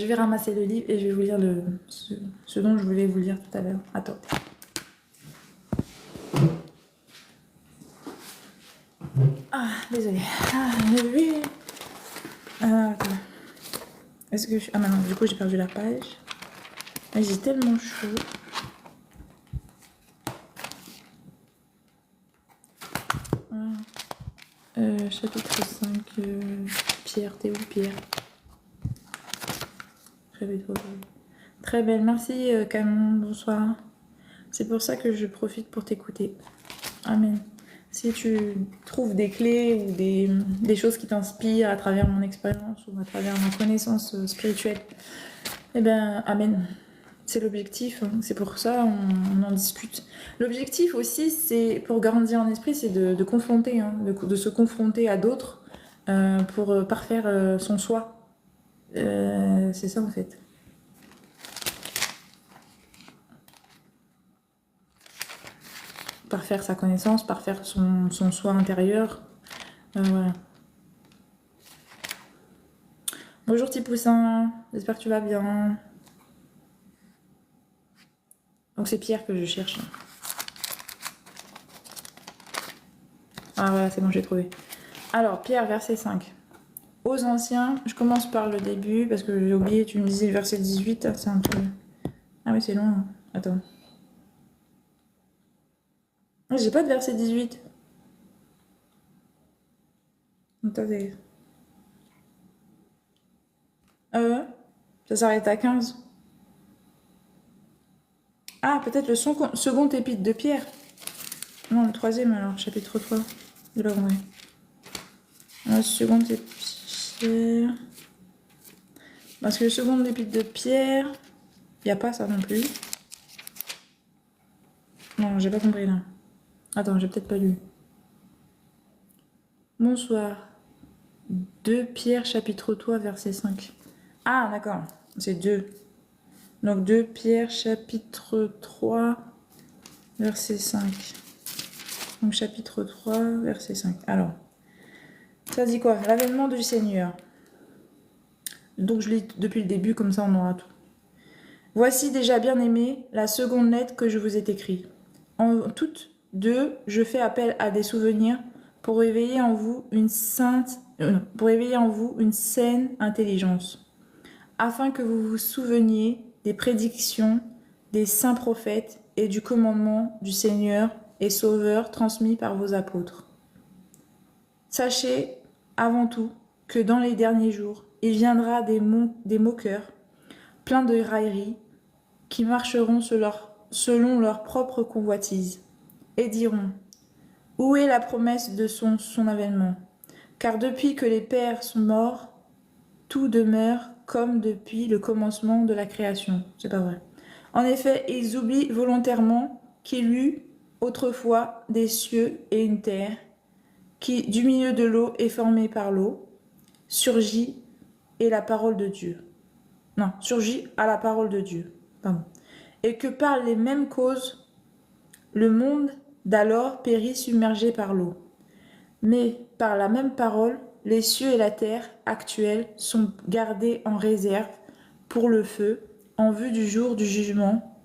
vais ramasser le livre et je vais vous lire ce dont je voulais vous lire tout à l'heure. Attends. Ah, désolée. Ah, oui. Attends. Est-ce que je... Ah, maintenant, du coup, j'ai perdu la page. J'ai tellement chaud. Chapitre 5, Pierre, t'es où Pierre? Très belle, merci Canon, bonsoir. C'est pour ça que je profite pour t'écouter. Amen. Si tu trouves des clés ou des choses qui t'inspirent à travers mon expérience ou à travers ma connaissance spirituelle, eh bien, amen. C'est l'objectif, hein. C'est pour ça on en discute. L'objectif aussi, c'est pour grandir en esprit, c'est de confronter, hein, de se confronter à d'autres pour parfaire son soi. C'est ça en fait. Parfaire sa connaissance, parfaire son soi intérieur. Voilà. Bonjour petit poussin, j'espère que tu vas bien. Donc c'est Pierre que je cherche. Ah voilà, c'est bon, j'ai trouvé. Alors, Pierre, verset 5. Aux anciens, je commence par le début, parce que j'ai oublié, tu me disais le verset 18, c'est un peu... Ah oui, c'est long. Hein. Attends. J'ai pas de verset 18. Attendez. Ça s'arrête à 15. Ah, peut-être le second épître de Pierre. Non, le troisième alors, chapitre 3. Je l'ai pas compris. Le second épître... Parce que le second épître de Pierre, il n'y a pas ça non plus. Non, j'ai pas compris là. Attends, j'ai peut-être pas lu. Bonsoir. 2 Pierre, chapitre 3, verset 5. Ah, d'accord. C'est 2. Donc 2 Pierre, chapitre 3, verset 5. Donc chapitre 3, verset 5. Alors, ça dit quoi? L'avènement du Seigneur. Donc je lis depuis le début, comme ça on aura tout. Voici déjà bien aimé la seconde lettre que je vous ai écrite. En toutes deux, je fais appel à des souvenirs pour éveiller en vous une saine intelligence, afin que vous vous souveniez des prédictions des saints prophètes et du commandement du Seigneur et Sauveur transmis par vos apôtres. Sachez avant tout que dans les derniers jours, il viendra des moqueurs, pleins de railleries, qui marcheront selon leur propre convoitise, et diront « Où est la promesse de son avènement? Car depuis que les pères sont morts, tout demeure comme depuis le commencement de la création. » C'est pas vrai. En effet, ils oublient volontairement qu'il y eut autrefois des cieux et une terre, qui, du milieu de l'eau et formée par l'eau, surgit et la parole de Dieu. Non, surgit à la parole de Dieu. Pardon. Et que par les mêmes causes, le monde d'alors périt submergé par l'eau. Mais par la même parole, les cieux et la terre actuels sont gardés en réserve pour le feu, en vue du jour du jugement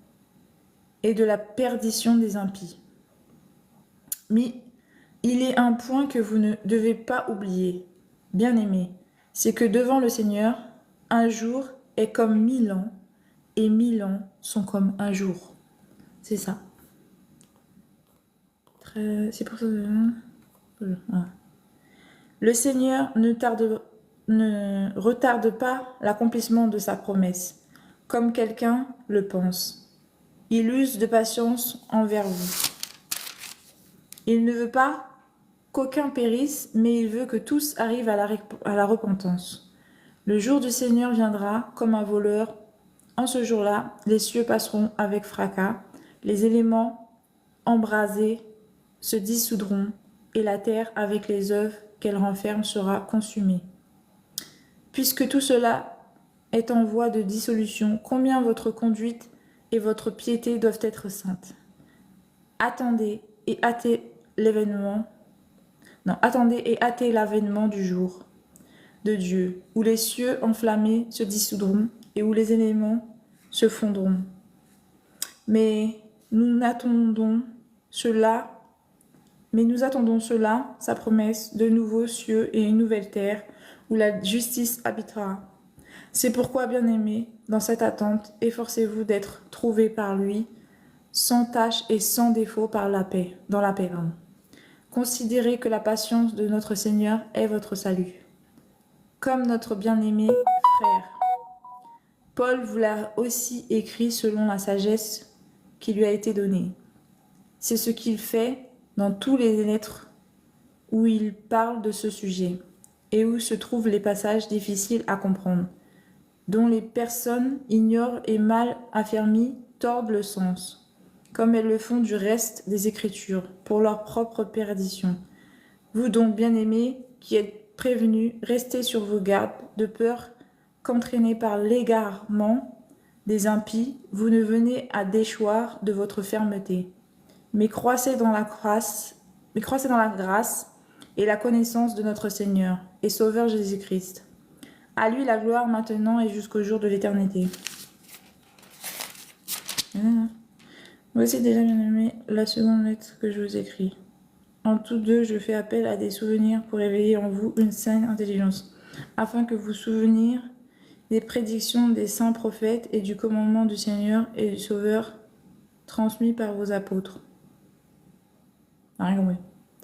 et de la perdition des impies. Mais il est un point que vous ne devez pas oublier, bien-aimés, c'est que devant le Seigneur, un jour est comme 1000 ans, et 1000 ans sont comme un jour. C'est ça. C'est pour ça. Ah. Le Seigneur ne retarde pas l'accomplissement de sa promesse, comme quelqu'un le pense. Il use de patience envers vous. Il ne veut pas qu'aucun périsse, mais il veut que tous arrivent à la repentance. Le jour du Seigneur viendra comme un voleur. En ce jour-là, les cieux passeront avec fracas, les éléments embrasés se dissoudront, et la terre, avec les œuvres qu'elle renferme, sera consumée. Puisque tout cela est en voie de dissolution, combien votre conduite et votre piété doivent être saintes. Attendez et hâtez l'avènement du jour de Dieu, où les cieux enflammés se dissoudront et où les éléments se fondront. Mais nous attendons cela, sa promesse, de nouveaux cieux et une nouvelle terre, où la justice habitera. C'est pourquoi, bien-aimés, dans cette attente, efforcez-vous d'être trouvés par lui, sans tache et sans défaut dans la paix. Considérez que la patience de notre Seigneur est votre salut. Comme notre bien-aimé frère, Paul vous l'a aussi écrit selon la sagesse qui lui a été donnée. C'est ce qu'il fait dans tous les lettres où il parle de ce sujet et où se trouvent les passages difficiles à comprendre, dont les personnes ignorent et mal affermies tordent le sens, comme elles le font du reste des Écritures, pour leur propre perdition. Vous donc, bien-aimés, qui êtes prévenus, restez sur vos gardes, de peur qu'entraînés par l'égarement des impies, vous ne venez à déchoir de votre fermeté. Mais croissez dans la grâce et la connaissance de notre Seigneur et Sauveur Jésus-Christ. À lui la gloire maintenant et jusqu'au jour de l'éternité. Voici déjà, bien-aimés, la seconde lettre que je vous écris. En tous deux, je fais appel à des souvenirs pour éveiller en vous une saine intelligence, afin que vous souveniez des prédictions des saints prophètes et du commandement du Seigneur et du Sauveur transmis par vos apôtres. Rien compris.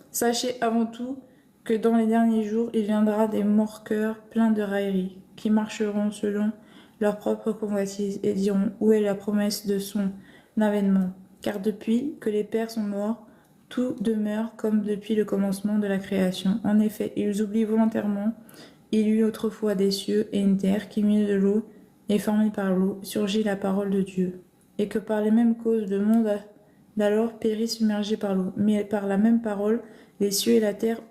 Sachez avant tout que dans les derniers jours, il viendra des morts-cœurs pleins de railleries, qui marcheront selon leur propre convoitise et diront où est la promesse de son avènement. Car depuis que les pères sont morts, tout demeure comme depuis le commencement de la création. En effet, ils oublient volontairement, il y eut autrefois des cieux et une terre qui, milieu de l'eau et formée par l'eau, surgit la parole de Dieu, et que par les mêmes causes le monde d'alors périt submergé par l'eau. Mais par la même parole, les cieux et la terre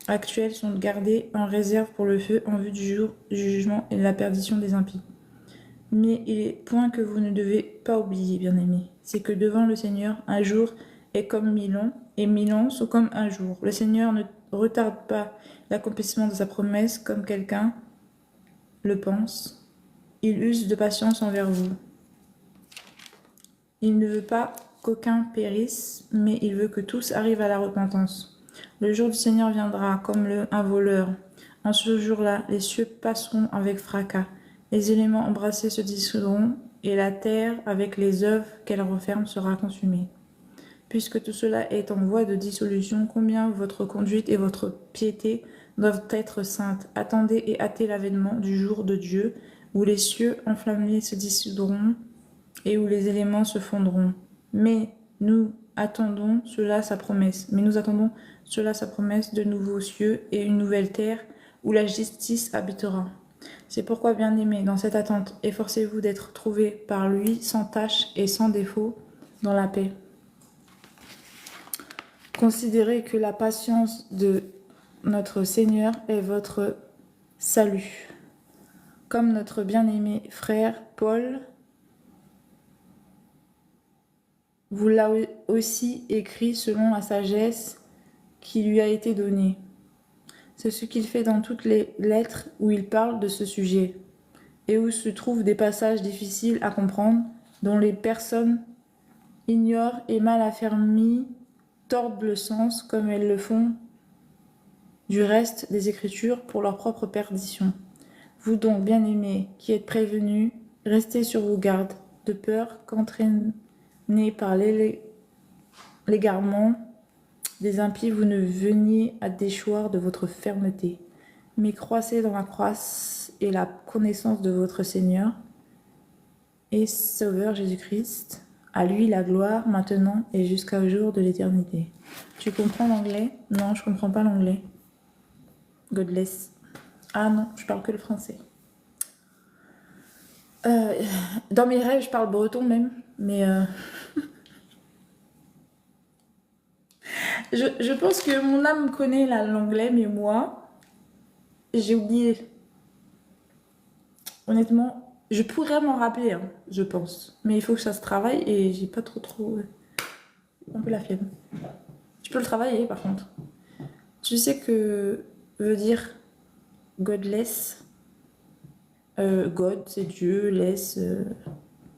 actuels sont gardés en réserve pour le feu en vue du jour du jugement et de la perdition des impies. Mais il est point que vous ne devez pas oublier, bien-aimés, c'est que devant le Seigneur, un jour est comme 1000 ans, et 1000 ans sont comme un jour. Le Seigneur ne retarde pas l'accomplissement de sa promesse comme quelqu'un le pense. Il use de patience envers vous. Il ne veut pas qu'aucun périsse, mais il veut que tous arrivent à la repentance. Le jour du Seigneur viendra comme un voleur. En ce jour-là, les cieux passeront avec fracas, les éléments embrassés se dissoudront, et la terre, avec les œuvres qu'elle renferme, sera consumée. Puisque tout cela est en voie de dissolution, combien votre conduite et votre piété doivent être saintes. Attendez et hâtez l'avènement du jour de Dieu, où les cieux enflammés se dissoudront et où les éléments se fondront. Mais nous attendons cela sa promesse. De nouveaux cieux et une nouvelle terre, où la justice habitera. C'est pourquoi, bien-aimés, dans cette attente, efforcez-vous d'être trouvés par lui sans tache et sans défaut dans la paix. Considérez que la patience de notre Seigneur est votre salut. Comme notre bien-aimé frère Paul vous l'a aussi écrit selon la sagesse qui lui a été donnée. C'est ce qu'il fait dans toutes les lettres où il parle de ce sujet, et où se trouvent des passages difficiles à comprendre, dont les personnes ignorent et mal affermies tordent le sens comme elles le font du reste des Écritures pour leur propre perdition. Vous donc, bien-aimés, qui êtes prévenus, restez sur vos gardes, de peur qu'entraînés né par l'égarement des impies, vous ne veniez à déchoir de votre fermeté, mais croissez dans la croisse et la connaissance de votre Seigneur et Sauveur Jésus-Christ. À lui la gloire, maintenant et jusqu'au jour de l'éternité. Tu comprends l'anglais? Non, je comprends pas l'anglais. Godless. Ah non, je parle que le français. Dans mes rêves, je parle breton même, mais je pense que mon âme connaît l'anglais, mais moi, j'ai oublié. Honnêtement, je pourrais m'en rappeler, hein, je pense. Mais il faut que ça se travaille et j'ai pas trop... un peu la flemme. Je peux le travailler par contre. Tu sais que veut dire godless. God, c'est Dieu, less,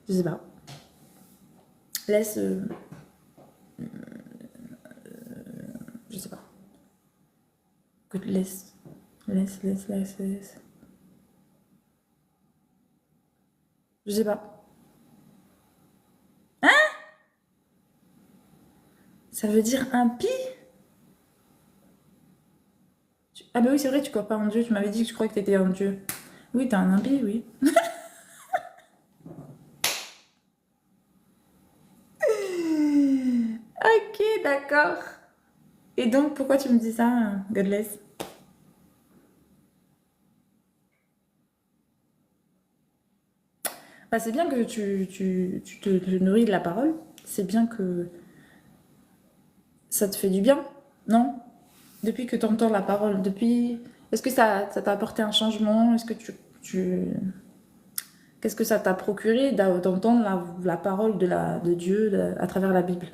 je sais pas. Less, je sais pas. Godless. Less. Je sais pas. Ça veut dire impie? Ah bah oui, c'est vrai, tu crois pas en Dieu. Tu m'avais dit que tu croyais que t'étais un Dieu. Oui, t'es un impie, oui. Ok, d'accord. Et donc, pourquoi tu me dis ça, godless? Bah, c'est bien que tu te nourris de la parole. C'est bien que ça te fait du bien, non? Depuis que tu entends la parole, depuis... Est-ce que ça t'a apporté un changement? Est-ce que Qu'est-ce que ça t'a procuré d'entendre la parole de Dieu à travers la Bible?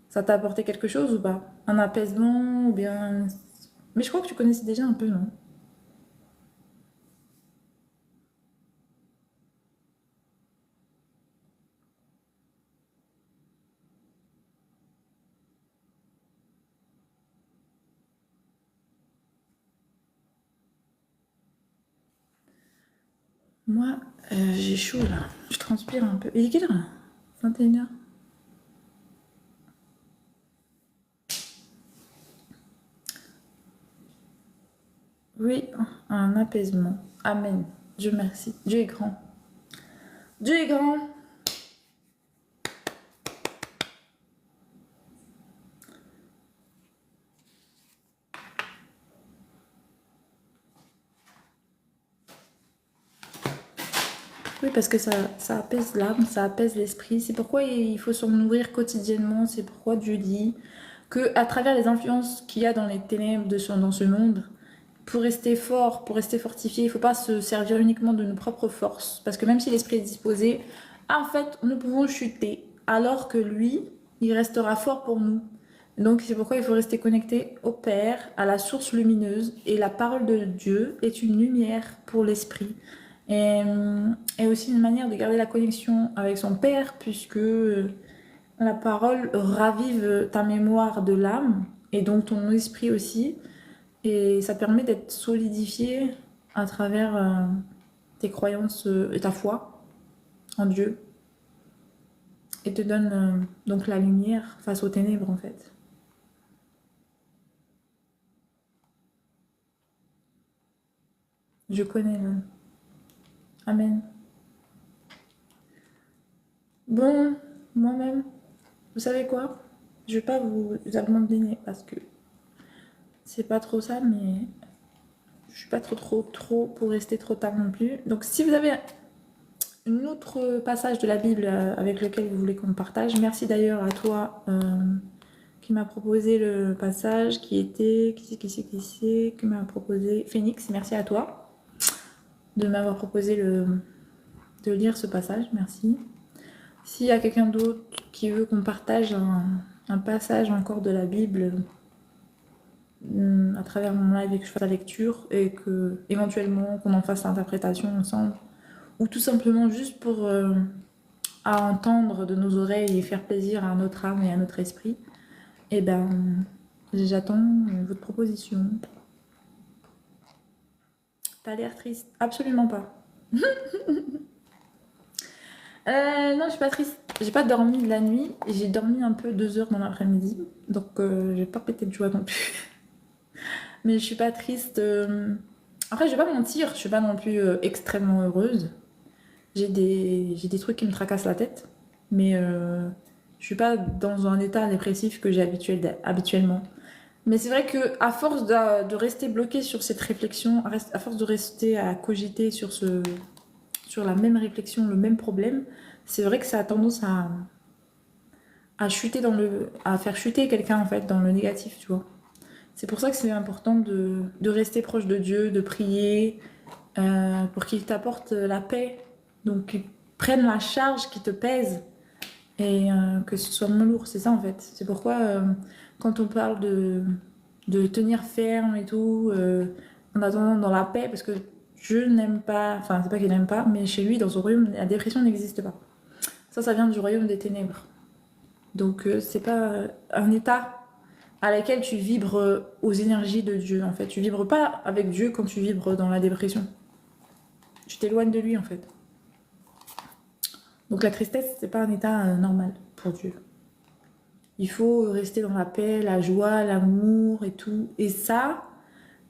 Ça t'a apporté quelque chose ou pas? Un apaisement ou bien... Mais je crois que tu connaissais déjà un peu, non? Moi, j'ai chaud là. Je transpire un peu. Il est quelle heure là? 21h. Oui, un apaisement. Amen. Dieu merci. Dieu est grand. Dieu est grand. Oui, parce que ça apaise l'âme, ça apaise l'esprit. C'est pourquoi il faut s'en nourrir quotidiennement. C'est pourquoi Dieu dit que à travers les influences qu'il y a dans les ténèbres dans ce monde, pour rester fort, pour rester fortifié, il ne faut pas se servir uniquement de nos propres forces. Parce que même si l'esprit est disposé, en fait, nous pouvons chuter. Alors que lui, il restera fort pour nous. Donc c'est pourquoi il faut rester connecté au Père, à la source lumineuse. Et la parole de Dieu est une lumière pour l'esprit. Et aussi une manière de garder la connexion avec son Père, puisque la parole ravive ta mémoire de l'âme, et donc ton esprit aussi. Et ça permet d'être solidifié à travers tes croyances et ta foi en Dieu. Et te donne donc la lumière face aux ténèbres en fait. Je connais le... Amen. Bon, moi-même, vous savez quoi? Je vais pas vous abandonner parce que c'est pas trop ça, mais je suis pas trop pour rester trop tard non plus. Donc si vous avez un autre passage de la Bible avec lequel vous voulez qu'on partage, merci d'ailleurs à toi qui m'a proposé le passage, qui m'a proposé Phoenix, merci à toi de m'avoir proposé de lire ce passage, merci. S'il y a quelqu'un d'autre qui veut qu'on partage un passage encore de la Bible à travers mon live et que je fasse la lecture et que éventuellement qu'on en fasse l'interprétation ensemble, ou tout simplement juste pour à entendre de nos oreilles et faire plaisir à notre âme et à notre esprit, et ben j'attends votre proposition. T'as l'air triste? Absolument pas. Non, je suis pas triste. J'ai pas dormi de la nuit, j'ai dormi un peu 2 heures dans l'après-midi, donc j'ai pas pété de joie non plus. Mais je suis pas triste. Après, je vais pas mentir, je suis pas non plus extrêmement heureuse. J'ai des trucs qui me tracassent la tête, mais je suis pas dans un état dépressif que j'ai habituellement. Mais c'est vrai que à force de rester bloquée sur cette réflexion, à force de rester à cogiter sur la même réflexion, le même problème, c'est vrai que ça a tendance à chuter à faire chuter quelqu'un en fait dans le négatif, tu vois. C'est pour ça que c'est important de rester proche de Dieu, de prier pour qu'il t'apporte la paix, donc qu'il prenne la charge qui te pèse et que ce soit moins lourd, c'est ça en fait. C'est pourquoi quand on parle de tenir ferme et tout, en attendant dans la paix, parce que je n'aime pas, enfin c'est pas qu'il n'aime pas, mais chez lui, dans son royaume, la dépression n'existe pas. Ça vient du royaume des ténèbres. Donc c'est pas un état à laquelle tu vibres aux énergies de Dieu en fait. Tu vibres pas avec Dieu quand tu vibres dans la dépression. Tu t'éloignes de lui en fait. Donc la tristesse, c'est pas un état normal pour Dieu. Il faut rester dans la paix, la joie, l'amour et tout. Et ça,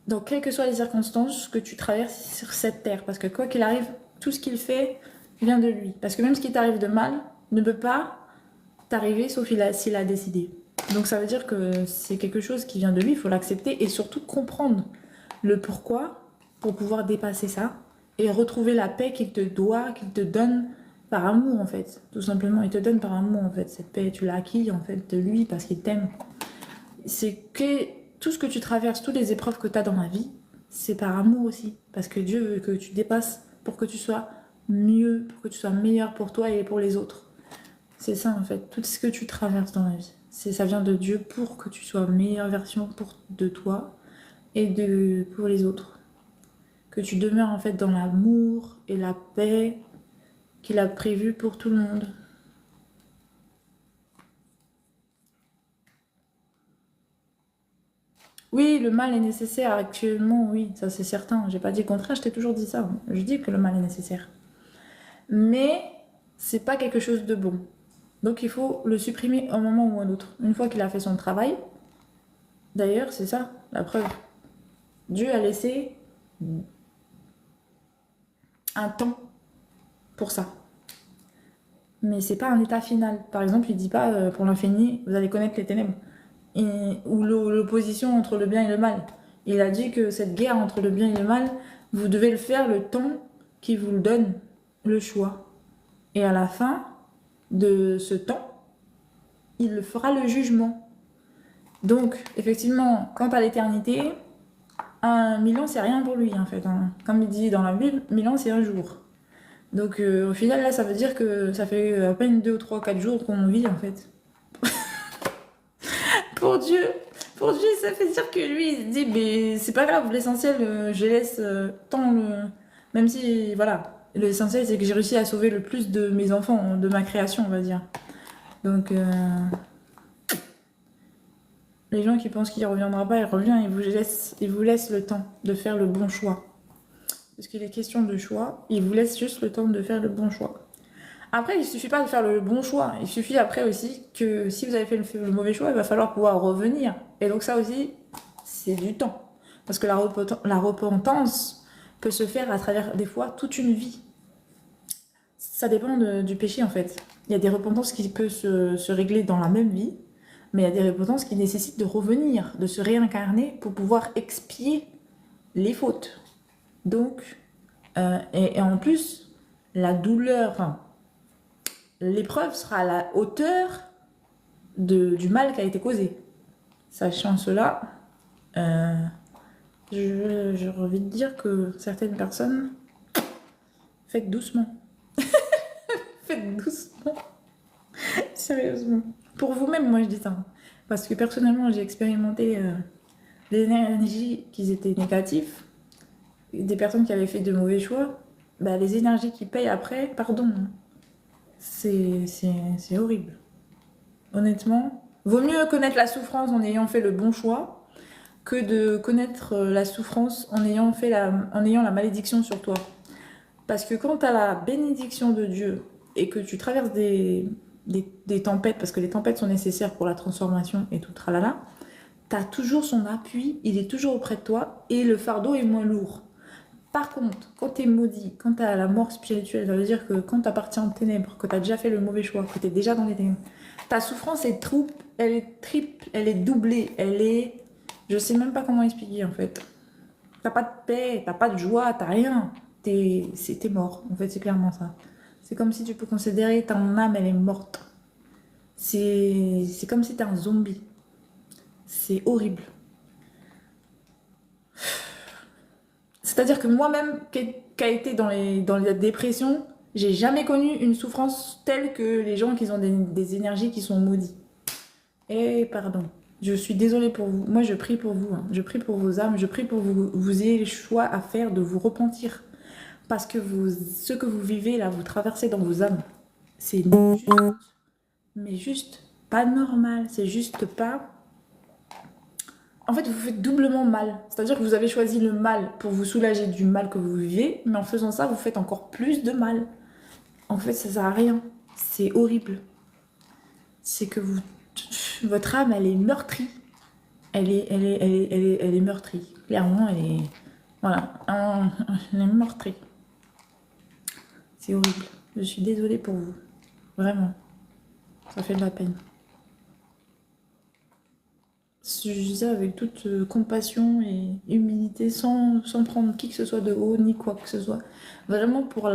dans quelles que soient les circonstances que tu traverses sur cette terre. Parce que quoi qu'il arrive, tout ce qu'il fait vient de lui. Parce que même ce qui t'arrive de mal ne peut pas t'arriver sauf s'il a décidé. Donc ça veut dire que c'est quelque chose qui vient de lui, il faut l'accepter et surtout comprendre le pourquoi pour pouvoir dépasser ça et retrouver la paix qu'il te doit, qu'il te donne par amour en fait. Tout simplement, il te donne par amour en fait. Cette paix, tu l'as acquis en fait de lui parce qu'il t'aime. C'est que tout ce que tu traverses, toutes les épreuves que tu as dans la vie, c'est par amour aussi. Parce que Dieu veut que tu dépasses pour que tu sois mieux, pour que tu sois meilleur pour toi et pour les autres. C'est ça en fait, tout ce que tu traverses dans la vie. Ça vient de Dieu pour que tu sois meilleure version de toi et pour les autres. Que tu demeures en fait dans l'amour et la paix qu'il a prévu pour tout le monde. Oui, le mal est nécessaire actuellement, oui, ça c'est certain. J'ai pas dit le contraire, je t'ai toujours dit ça. Je dis que le mal est nécessaire. Mais c'est pas quelque chose de bon. Donc il faut le supprimer un moment ou un autre. Une fois qu'il a fait son travail, d'ailleurs, c'est ça, la preuve. Dieu a laissé un temps pour ça. Mais c'est pas un état final. Par exemple, il dit pas pour l'infini, vous allez connaître les ténèbres. Ou l'opposition entre le bien et le mal. Il a dit que cette guerre entre le bien et le mal, vous devez le faire le temps qui vous le donne, le choix. Et à la fin de ce temps, il fera le jugement. Donc, effectivement, quant à l'éternité, un 1000 ans, c'est rien pour lui, en fait. Hein. Comme il dit dans la Bible, 1000 ans, c'est un jour. Donc, au final, là, ça veut dire que ça fait à peine 2 ou 3, 4 jours qu'on vit, en fait. Pour Dieu, pour Dieu, ça fait dire que lui, il se dit, mais c'est pas grave, l'essentiel, je laisse tant le... Même si, voilà, l'essentiel, c'est que j'ai réussi à sauver le plus de mes enfants, de ma création, on va dire. Donc, les gens qui pensent qu'il ne reviendra pas, il revient, il vous laisse le temps de faire le bon choix. Parce qu'il est question de choix, il vous laisse juste le temps de faire le bon choix. Après, il ne suffit pas de faire le bon choix, il suffit après aussi que si vous avez fait le mauvais choix, il va falloir pouvoir revenir. Et donc ça aussi, c'est du temps. Parce que la repentance peut se faire à travers des fois toute une vie. Ça dépend du péché en fait. Il y a des repentances qui peuvent se régler dans la même vie, mais il y a des repentances qui nécessitent de revenir, de se réincarner pour pouvoir expier les fautes. Donc, et en plus, la douleur, enfin, l'épreuve sera à la hauteur du mal qui a été causé. Sachant cela, j'ai envie de dire que certaines personnes, faites doucement. Faites doucement. Sérieusement. Pour vous-même, moi je dis ça. Parce que personnellement, j'ai expérimenté des énergies qui étaient négatives, des personnes qui avaient fait de mauvais choix. Bah, les énergies qui payent après, pardon, c'est horrible. Honnêtement, vaut mieux connaître la souffrance en ayant fait le bon choix que de connaître la souffrance en ayant la malédiction sur toi. Parce que quand tu as la bénédiction de Dieu et que tu traverses des des tempêtes, parce que les tempêtes sont nécessaires pour la transformation et tout, tralala, tu as toujours son appui, il est toujours auprès de toi et le fardeau est moins lourd. Par contre, quand tu es maudit, quand tu as la mort spirituelle, ça veut dire que quand tu appartiens aux ténèbres, que tu as déjà fait le mauvais choix, que tu es déjà dans les ténèbres, ta souffrance est elle est triple, elle est doublée, elle est... Je sais même pas comment expliquer en fait. T'as pas de paix, t'as pas de joie, t'as rien. T'es mort, en fait, c'est clairement ça. C'est comme si tu peux considérer ton âme, elle est morte. C'est comme si t'es un zombie. C'est horrible. C'est-à-dire que moi-même, qui a été dans la dépression, j'ai jamais connu une souffrance telle que les gens qui ont des énergies qui sont maudits. Eh, pardon. Je suis désolée pour vous. Moi, je prie pour vous. Hein. Je prie pour vos âmes. Je prie pour vous ayez le choix à faire de vous repentir. Parce que ce que vous vivez là, vous traversez dans vos âmes. C'est juste, mais juste pas normal. C'est juste pas... En fait, vous faites doublement mal. C'est-à-dire que vous avez choisi le mal pour vous soulager du mal que vous vivez, mais en faisant ça, vous faites encore plus de mal. En fait, ça sert à rien. C'est horrible. C'est que votre âme, elle est meurtrie. Elle est meurtrie. Clairement, elle est... Voilà. Elle est meurtrie. C'est horrible. Je suis désolée pour vous. Vraiment. Ça fait de la peine. Je dis ça avec toute compassion et humilité, sans prendre qui que ce soit de haut, ni quoi que ce soit. Vraiment pour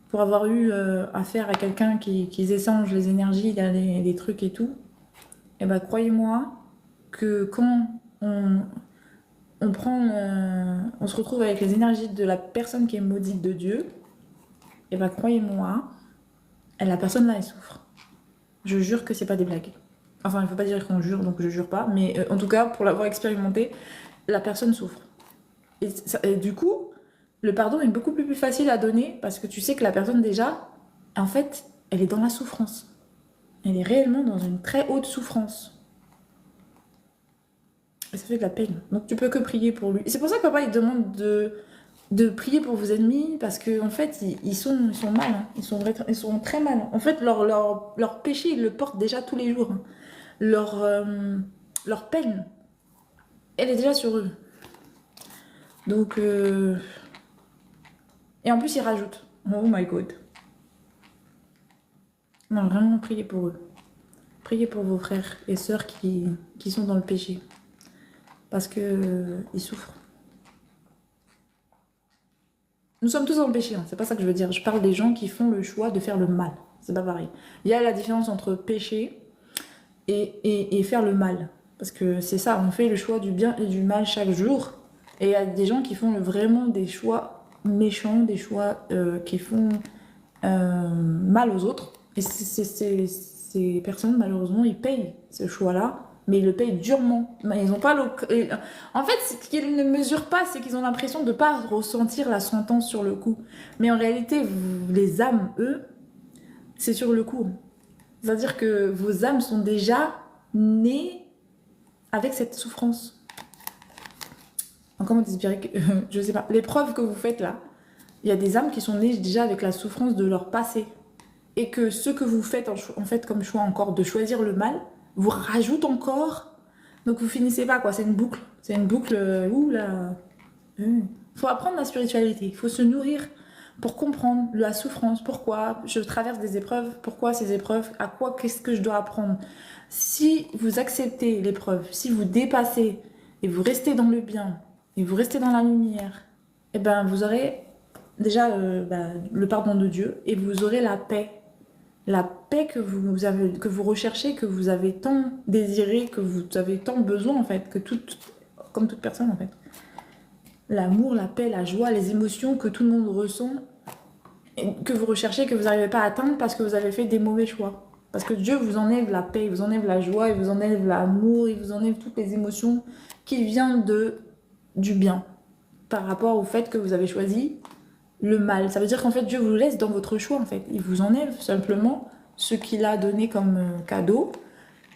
pour avoir eu affaire à quelqu'un qui échange les énergies, les trucs et tout. Et ben croyez-moi que quand on se retrouve avec les énergies de la personne qui est maudite de Dieu, et ben croyez-moi, la personne là elle souffre. Je jure que c'est pas des blagues. Enfin, il ne faut pas dire qu'on jure, donc je jure pas, mais en tout cas, pour l'avoir expérimenté, la personne souffre. Et du coup, le pardon est beaucoup plus facile à donner parce que tu sais que la personne déjà, en fait, elle est dans la souffrance. Elle est réellement dans une très haute souffrance. Et ça fait de la peine. Donc tu peux que prier pour lui. Et c'est pour ça que papa il demande de prier pour vos ennemis parce qu'en fait, ils sont mal. Hein. Ils sont très mal. En fait, leur péché, ils le portent déjà tous les jours. Hein. Leur peine, elle est déjà sur eux. Donc, et en plus, ils rajoutent. Oh my god. Non, vraiment, priez pour eux. Priez pour vos frères et sœurs qui sont dans le péché. Parce que ils souffrent. Nous sommes tous dans le péché, hein. C'est pas ça que je veux dire. Je parle des gens qui font le choix de faire le mal. C'est pas pareil. Il y a la différence entre péché et faire le mal. Parce que c'est ça, on fait le choix du bien et du mal chaque jour. Et il y a des gens qui font vraiment des choix méchants, des choix qui font mal aux autres. Et ces personnes, malheureusement, ils payent ce choix-là, mais ils le payent durement. Ils ont pas En fait, ce qu'ils ne mesurent pas, c'est qu'ils ont l'impression de ne pas ressentir la sentence sur le coup. Mais en réalité, les âmes, eux, c'est sur le coup. C'est-à-dire que vos âmes sont déjà nées avec cette souffrance. Comment t'expliquer que, je sais pas, l'épreuve que vous faites là, il y a des âmes qui sont nées déjà avec la souffrance de leur passé. Et que ce que vous faites en fait comme choix encore de choisir le mal, vous rajoute encore. Donc vous finissez pas quoi, c'est une boucle. C'est une boucle, ouh là. Faut apprendre la spiritualité, il faut se nourrir pour comprendre la souffrance, pourquoi je traverse des épreuves, pourquoi ces épreuves, à quoi, qu'est-ce que je dois apprendre. Si vous acceptez l'épreuve, si vous dépassez et vous restez dans le bien, et vous restez dans la lumière, et ben vous aurez déjà le pardon de Dieu et vous aurez la paix. La paix que vous recherchez, que vous avez tant désiré, que vous avez tant besoin en fait, comme toute personne en fait. L'amour, la paix, la joie, les émotions que tout le monde ressent, et que vous recherchez, que vous n'arrivez pas à atteindre parce que vous avez fait des mauvais choix. Parce que Dieu vous enlève la paix, il vous enlève la joie, il vous enlève l'amour, il vous enlève toutes les émotions qui viennent du bien par rapport au fait que vous avez choisi le mal. Ça veut dire qu'en fait Dieu vous laisse dans votre choix en fait. Il vous enlève simplement ce qu'il a donné comme cadeau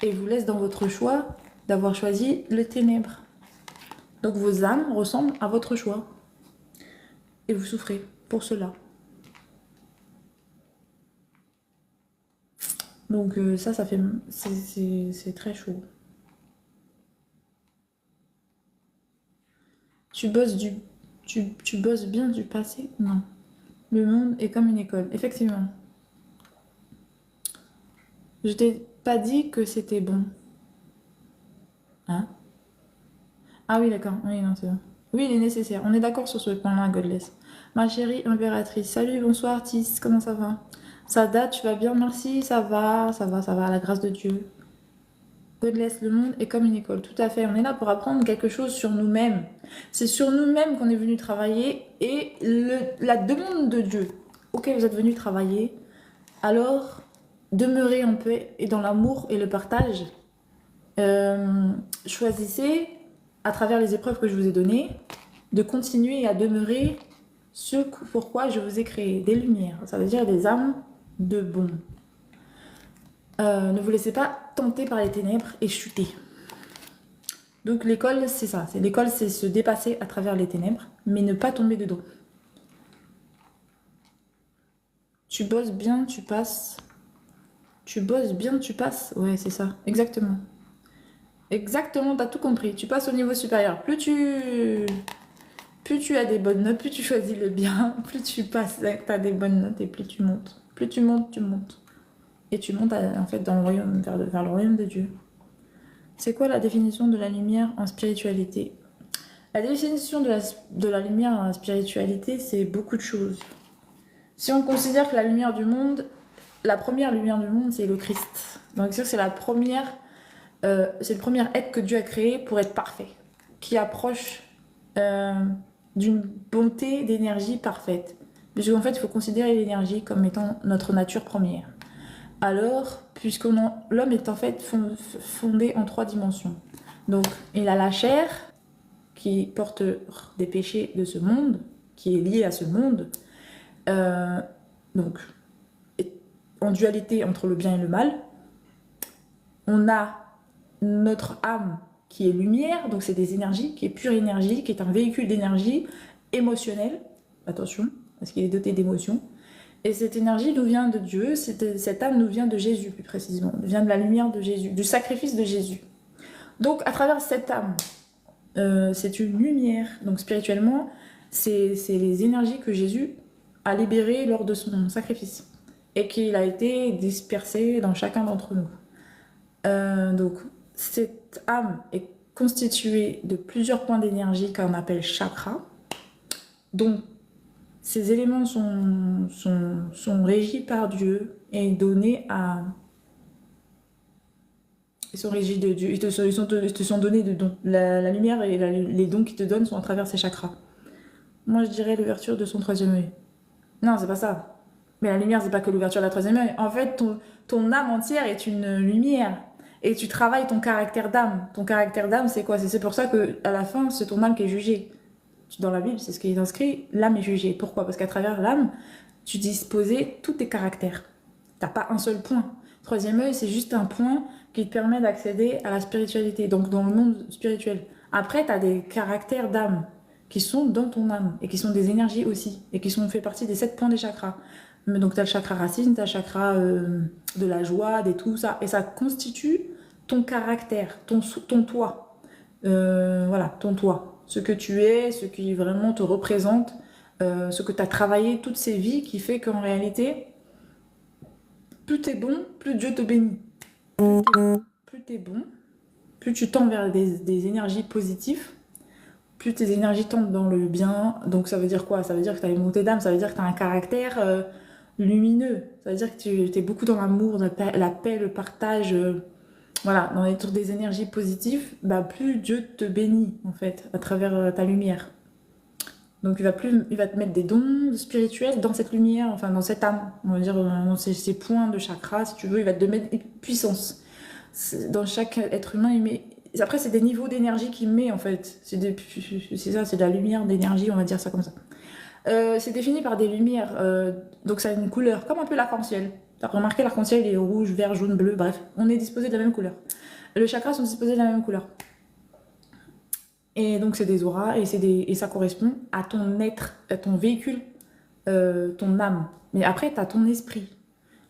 et vous laisse dans votre choix d'avoir choisi le ténèbre. Donc vos âmes ressemblent à votre choix. Et vous souffrez pour cela. Donc ça fait... C'est très chaud. Tu bosses tu bosses bien du passé? Non. Le monde est comme une école. Effectivement. Je t'ai pas dit que c'était bon. Hein? Ah oui, d'accord. Oui, non, c'est bon. Oui, il est nécessaire. On est d'accord sur ce point-là, Godless. Ma chérie impératrice. Salut, bonsoir, Tis. Comment ça va? Ça date, tu vas bien? Merci. Ça va, ça va, ça va, à la grâce de Dieu. Godless, le monde est comme une école. Tout à fait. On est là pour apprendre quelque chose sur nous-mêmes. C'est sur nous-mêmes qu'on est venu travailler et la demande de Dieu. Ok, vous êtes venu travailler. Alors, demeurez en paix et dans l'amour et le partage. Choisissez, à travers les épreuves que je vous ai données, de continuer à demeurer ce pourquoi je vous ai créé, des lumières. Ça veut dire des âmes de bon. Ne vous laissez pas tenter par les ténèbres et chuter. Donc l'école, c'est ça. L'école, c'est se dépasser à travers les ténèbres, mais ne pas tomber dedans. Tu bosses bien, tu passes. Tu bosses bien, tu passes. Ouais, c'est ça. Exactement. Exactement, t'as tout compris. Tu passes au niveau supérieur. Plus tu as des bonnes notes, plus tu choisis le bien, plus tu passes, t'as des bonnes notes et plus tu montes. Plus tu montes, tu montes. Et tu montes en fait dans le royaume, vers le royaume de Dieu. C'est quoi la définition de la lumière en spiritualité? La définition de la lumière en spiritualité, c'est beaucoup de choses. Si on considère que la lumière du monde, la première lumière du monde, c'est le Christ. Donc c'est la première, c'est le premier être que Dieu a créé pour être parfait, qui approche d'une bonté d'énergie parfaite. Puisqu'en fait, il faut considérer l'énergie comme étant notre nature première. Alors, puisque l'homme est en fait fondé en 3 dimensions. Donc, il a la chair qui porte des péchés de ce monde, qui est liée à ce monde. Donc, en dualité entre le bien et le mal. On a notre âme qui est lumière, donc c'est des énergies, qui est pure énergie, qui est un véhicule d'énergie émotionnelle. Attention, parce qu'il est doté d'émotions. Et cette énergie nous vient de Dieu, cette âme nous vient de Jésus plus précisément, nous vient de la lumière de Jésus, du sacrifice de Jésus. Donc à travers cette âme, c'est une lumière, donc spirituellement, c'est les énergies que Jésus a libérées lors de son sacrifice et qu'il a été dispersé dans chacun d'entre nous. Donc cette âme est constituée de plusieurs points d'énergie qu'on appelle chakras. Donc ces éléments sont régis par Dieu et donnés à... Ils sont régis de Dieu, ils te sont donnés de dons. La lumière et les dons qu'ils te donnent sont à travers ces chakras. Moi je dirais l'ouverture de son 3e œil. Non, c'est pas ça. Mais la lumière, c'est pas que l'ouverture de la 3e œil. En fait, ton âme entière est une lumière. Et tu travailles ton caractère d'âme. Ton caractère d'âme, c'est quoi? C'est pour ça qu'à la fin, c'est ton âme qui est jugée. Dans la Bible, c'est ce qui est inscrit, l'âme est jugée. Pourquoi? Parce qu'à travers l'âme, tu disposais tous tes caractères. T'as pas un seul point. 3e œil, c'est juste un point qui te permet d'accéder à la spiritualité, donc dans le monde spirituel. Après, t'as des caractères d'âme qui sont dans ton âme et qui sont des énergies aussi et qui fait partie des 7 points des chakras. Donc, tu as le chakra racine, tu as le chakra de la joie, des tout ça. Et ça constitue ton caractère, ton toi. Voilà, ton toi. Ce que tu es, ce qui vraiment te représente, ce que tu as travaillé toutes ces vies qui fait qu'en réalité, plus tu es bon, plus Dieu te bénit. Plus tu es bon, plus tu tends vers des énergies positives, plus tes énergies tendent dans le bien. Donc ça veut dire quoi? Ça veut dire que tu as une montée d'âme, ça veut dire que tu as un caractère lumineux. Ça veut dire que tu es beaucoup dans l'amour, la paix, le partage. Voilà, dans les tours des énergies positives, bah, plus Dieu te bénit, en fait, à travers ta lumière. Donc il va te mettre des dons spirituels dans cette lumière, enfin dans cette âme, on va dire, dans ces points de chakra, si tu veux, il va te mettre une puissance. Dans chaque être humain, il met... Après, c'est des niveaux d'énergie qu'il met, en fait. C'est ça, c'est de la lumière, d'énergie, on va dire ça comme ça. C'est défini par des lumières, donc ça a une couleur, comme un peu l'arc-en-ciel. T'as remarqué, l'arc-en-ciel, il est rouge, vert, jaune, bleu, bref. On est disposé de la même couleur. Les chakras sont disposés de la même couleur. Et donc c'est des auras, et ça correspond à ton être, à ton véhicule, ton âme. Mais après, t'as ton esprit.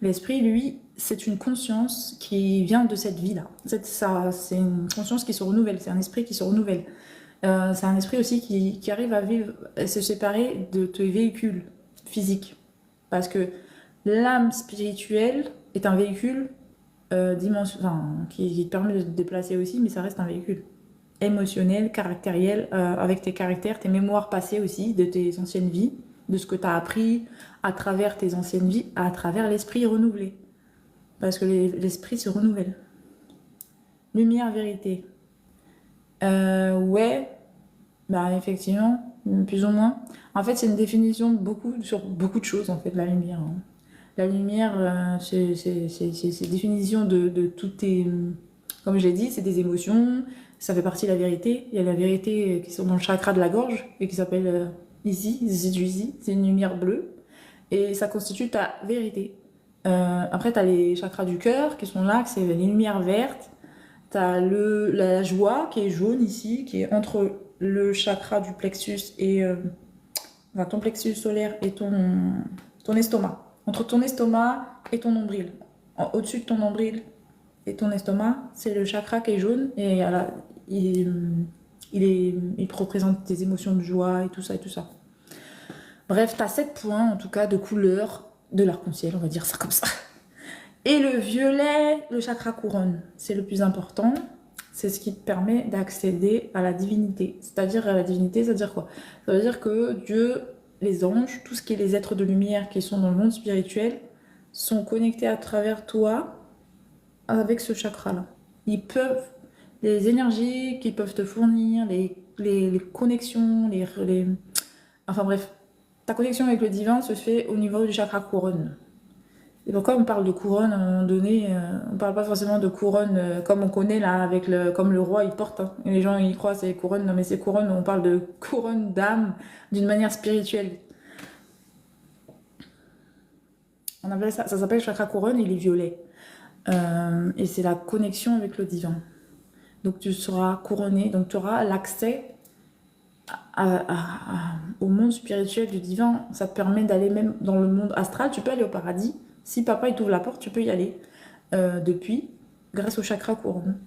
L'esprit, lui, c'est une conscience qui vient de cette vie-là. C'est une conscience qui se renouvelle, c'est un esprit qui se renouvelle. C'est un esprit aussi qui arrive à vivre, à se séparer de tes véhicules physiques. Parce que l'âme spirituelle est un véhicule qui te permet de te déplacer aussi, mais ça reste un véhicule émotionnel, caractériel, avec tes caractères, tes mémoires passées aussi, de tes anciennes vies, de ce que tu as appris à travers tes anciennes vies, à travers l'esprit renouvelé. Parce que l'esprit se renouvelle. Lumière, vérité. Ouais, bah effectivement, plus ou moins. En fait, c'est une définition sur beaucoup de choses, en fait, la lumière. Hein. La lumière, c'est définition de toutes tes... Comme je l'ai dit, c'est des émotions, ça fait partie de la vérité. Il y a la vérité qui sont dans le chakra de la gorge et qui s'appelle Izi, c'est une lumière bleue. Et ça constitue ta vérité. Après, tu as les chakras du cœur qui sont là, que c'est les lumières vertes. Tu as la joie qui est jaune ici, qui est entre le chakra du plexus et enfin, ton plexus solaire et ton estomac. Entre ton estomac et ton nombril. Au-dessus de ton nombril et ton estomac, c'est le chakra qui est jaune et il représente tes émotions de joie et tout ça et tout ça. Bref, tu as 7 points en tout cas de couleur de l'arc-en-ciel, on va dire ça comme ça. Et le violet, le chakra couronne, c'est le plus important. C'est ce qui te permet d'accéder à la divinité. C'est-à-dire à la divinité, ça veut dire quoi? Ça veut dire que Dieu, les anges, tout ce qui est les êtres de lumière qui sont dans le monde spirituel, sont connectés à travers toi avec ce chakra-là. Ils peuvent, les énergies qu'ils peuvent te fournir, les connexions, enfin bref, ta connexion avec le divin se fait au niveau du chakra couronne. Et pourquoi on parle de couronne à un moment donné, on parle pas forcément de couronne comme on connaît là, comme le roi il porte. Hein. Et les gens ils croient c'est couronne, non mais c'est couronne, on parle de couronne d'âme d'une manière spirituelle. On appelle ça s'appelle chakra couronne, il est violet. Et c'est la connexion avec le divin. Donc tu seras couronné, donc tu auras l'accès au monde spirituel du divin. Ça te permet d'aller même dans le monde astral, tu peux aller au paradis. Si papa il t'ouvre la porte, tu peux y aller grâce au chakra couronne.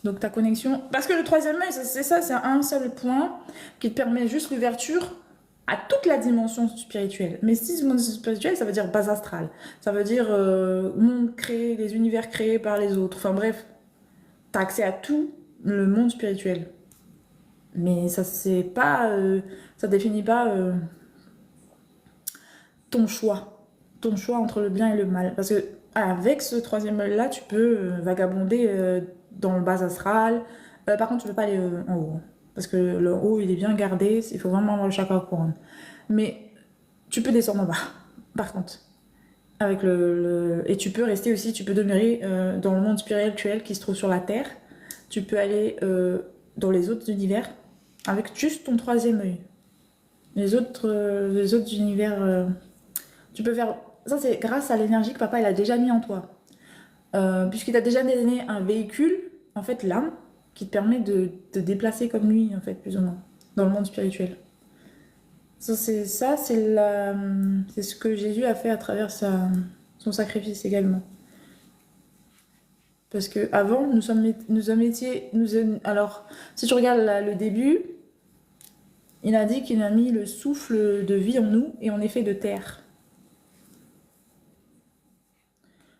Donc ta connexion... Parce que le troisième œil, c'est ça, c'est un seul point qui te permet juste l'ouverture à toute la dimension spirituelle. Mais si ce monde spirituel, ça veut dire base astrale. Ça veut dire monde créé, les univers créés par les autres. Enfin bref, tu as accès à tout le monde spirituel. Mais ça, c'est pas... ça définit pas ton choix. Ton choix entre le bien et le mal. Parce que avec ce troisième œil-là, tu peux vagabonder dans le bas astral. Par contre, tu ne peux pas aller en haut. Parce que le haut, il est bien gardé. Il faut vraiment avoir le chakra couronne. Mais tu peux descendre en bas, par contre. Et tu peux rester aussi, tu peux demeurer dans le monde spirituel qui se trouve sur la Terre. Tu peux aller dans les autres univers avec juste ton troisième œil. Les autres univers... tu peux faire... Ça, c'est grâce à l'énergie que papa il a déjà mis en toi. Puisqu'il t'a déjà donné un véhicule, en fait, l'âme, qui te permet de te déplacer comme lui, en fait, plus ou moins, dans le monde spirituel. C'est ce que Jésus a fait à travers son sacrifice également. Parce que avant, alors, si tu regardes le début, il a dit qu'il a mis le souffle de vie en nous et on est fait de terre.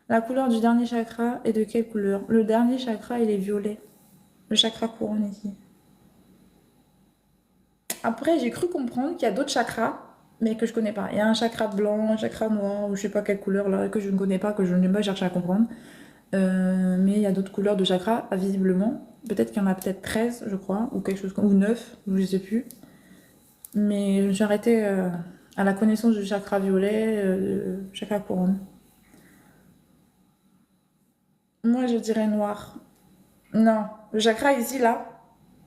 La couleur du dernier chakra est de quelle couleur? Le dernier chakra, il est violet. Le chakra couronne ici. Après, j'ai cru comprendre qu'il y a d'autres chakras, mais que je connais pas. Il y a un chakra blanc, un chakra noir, ou je sais pas quelle couleur là, que je ne connais pas, que je n'ai pas cherché à comprendre. Mais il y a d'autres couleurs de chakras, visiblement. Peut-être qu'il y en a peut-être 13, je crois, ou quelque chose comme... Ou 9, je sais plus. Mais je me suis arrêtée à la connaissance du chakra violet, chakra couronne. Moi, je dirais noir. Non, le chakra ici, là,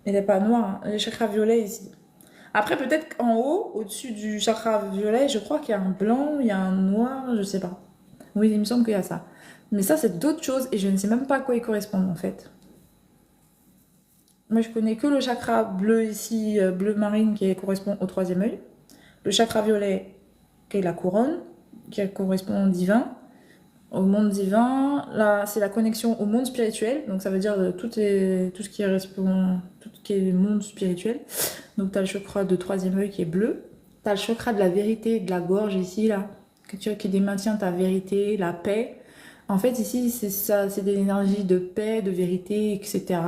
il n'est pas noir. Hein. Le chakra violet ici. Après, peut-être qu'en haut, au-dessus du chakra violet, je crois qu'il y a un blanc, il y a un noir, je sais pas. Oui, il me semble qu'il y a ça. Mais ça, c'est d'autres choses et je ne sais même pas à quoi ils correspondent en fait. Moi, je connais que le chakra bleu ici, bleu marine, qui correspond au troisième œil. Le chakra violet, qui est la couronne, qui correspond au divin. au monde divin. Là, c'est la connexion au monde spirituel. Donc, ça veut dire tout ce qui tout ce qui est monde spirituel. Donc, tu as le chakra de troisième œil qui est bleu. Tu as le chakra de la vérité, de la gorge ici, là, qui maintient ta vérité, la paix. En fait, ici, c'est ça, c'est des énergies de paix, de vérité, etc.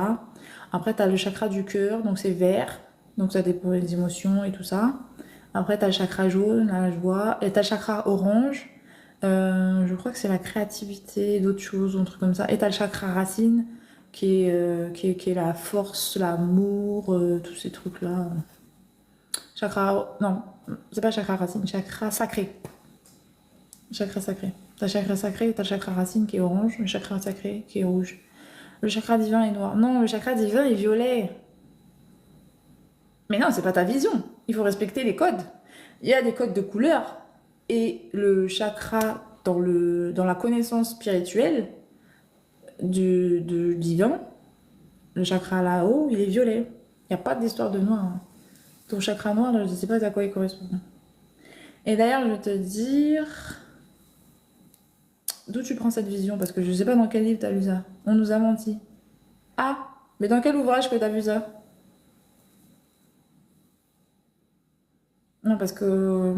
Après, tu as le chakra du cœur, donc c'est vert. Donc, ça dépend des émotions et tout ça. Après, tu as le chakra jaune, la joie. Et tu as le chakra orange. Je crois que c'est la créativité, d'autres choses, un truc comme ça. Et tu as le chakra racine, qui est la force, l'amour, tous ces trucs-là. Chakra. Non, c'est pas chakra racine, chakra sacré. Chakra sacré. T'as le chakra sacré et t'as le chakra racine qui est orange, le chakra sacré qui est rouge. Le chakra divin est noir. Non, le chakra divin est violet. Mais non, c'est pas ta vision. Il faut respecter les codes. Il y a des codes de couleur. Et le chakra, dans la connaissance spirituelle du divin, le chakra là-haut, il est violet. Il n'y a pas d'histoire de noir. Hein. Ton chakra noir, là, je ne sais pas à quoi il correspond. Et d'ailleurs, je vais te dire... D'où tu prends cette vision? Parce que je ne sais pas dans quel livre tu as lu ça. On nous a menti. Ah, mais dans quel ouvrage que tu as vu ça? Non, parce que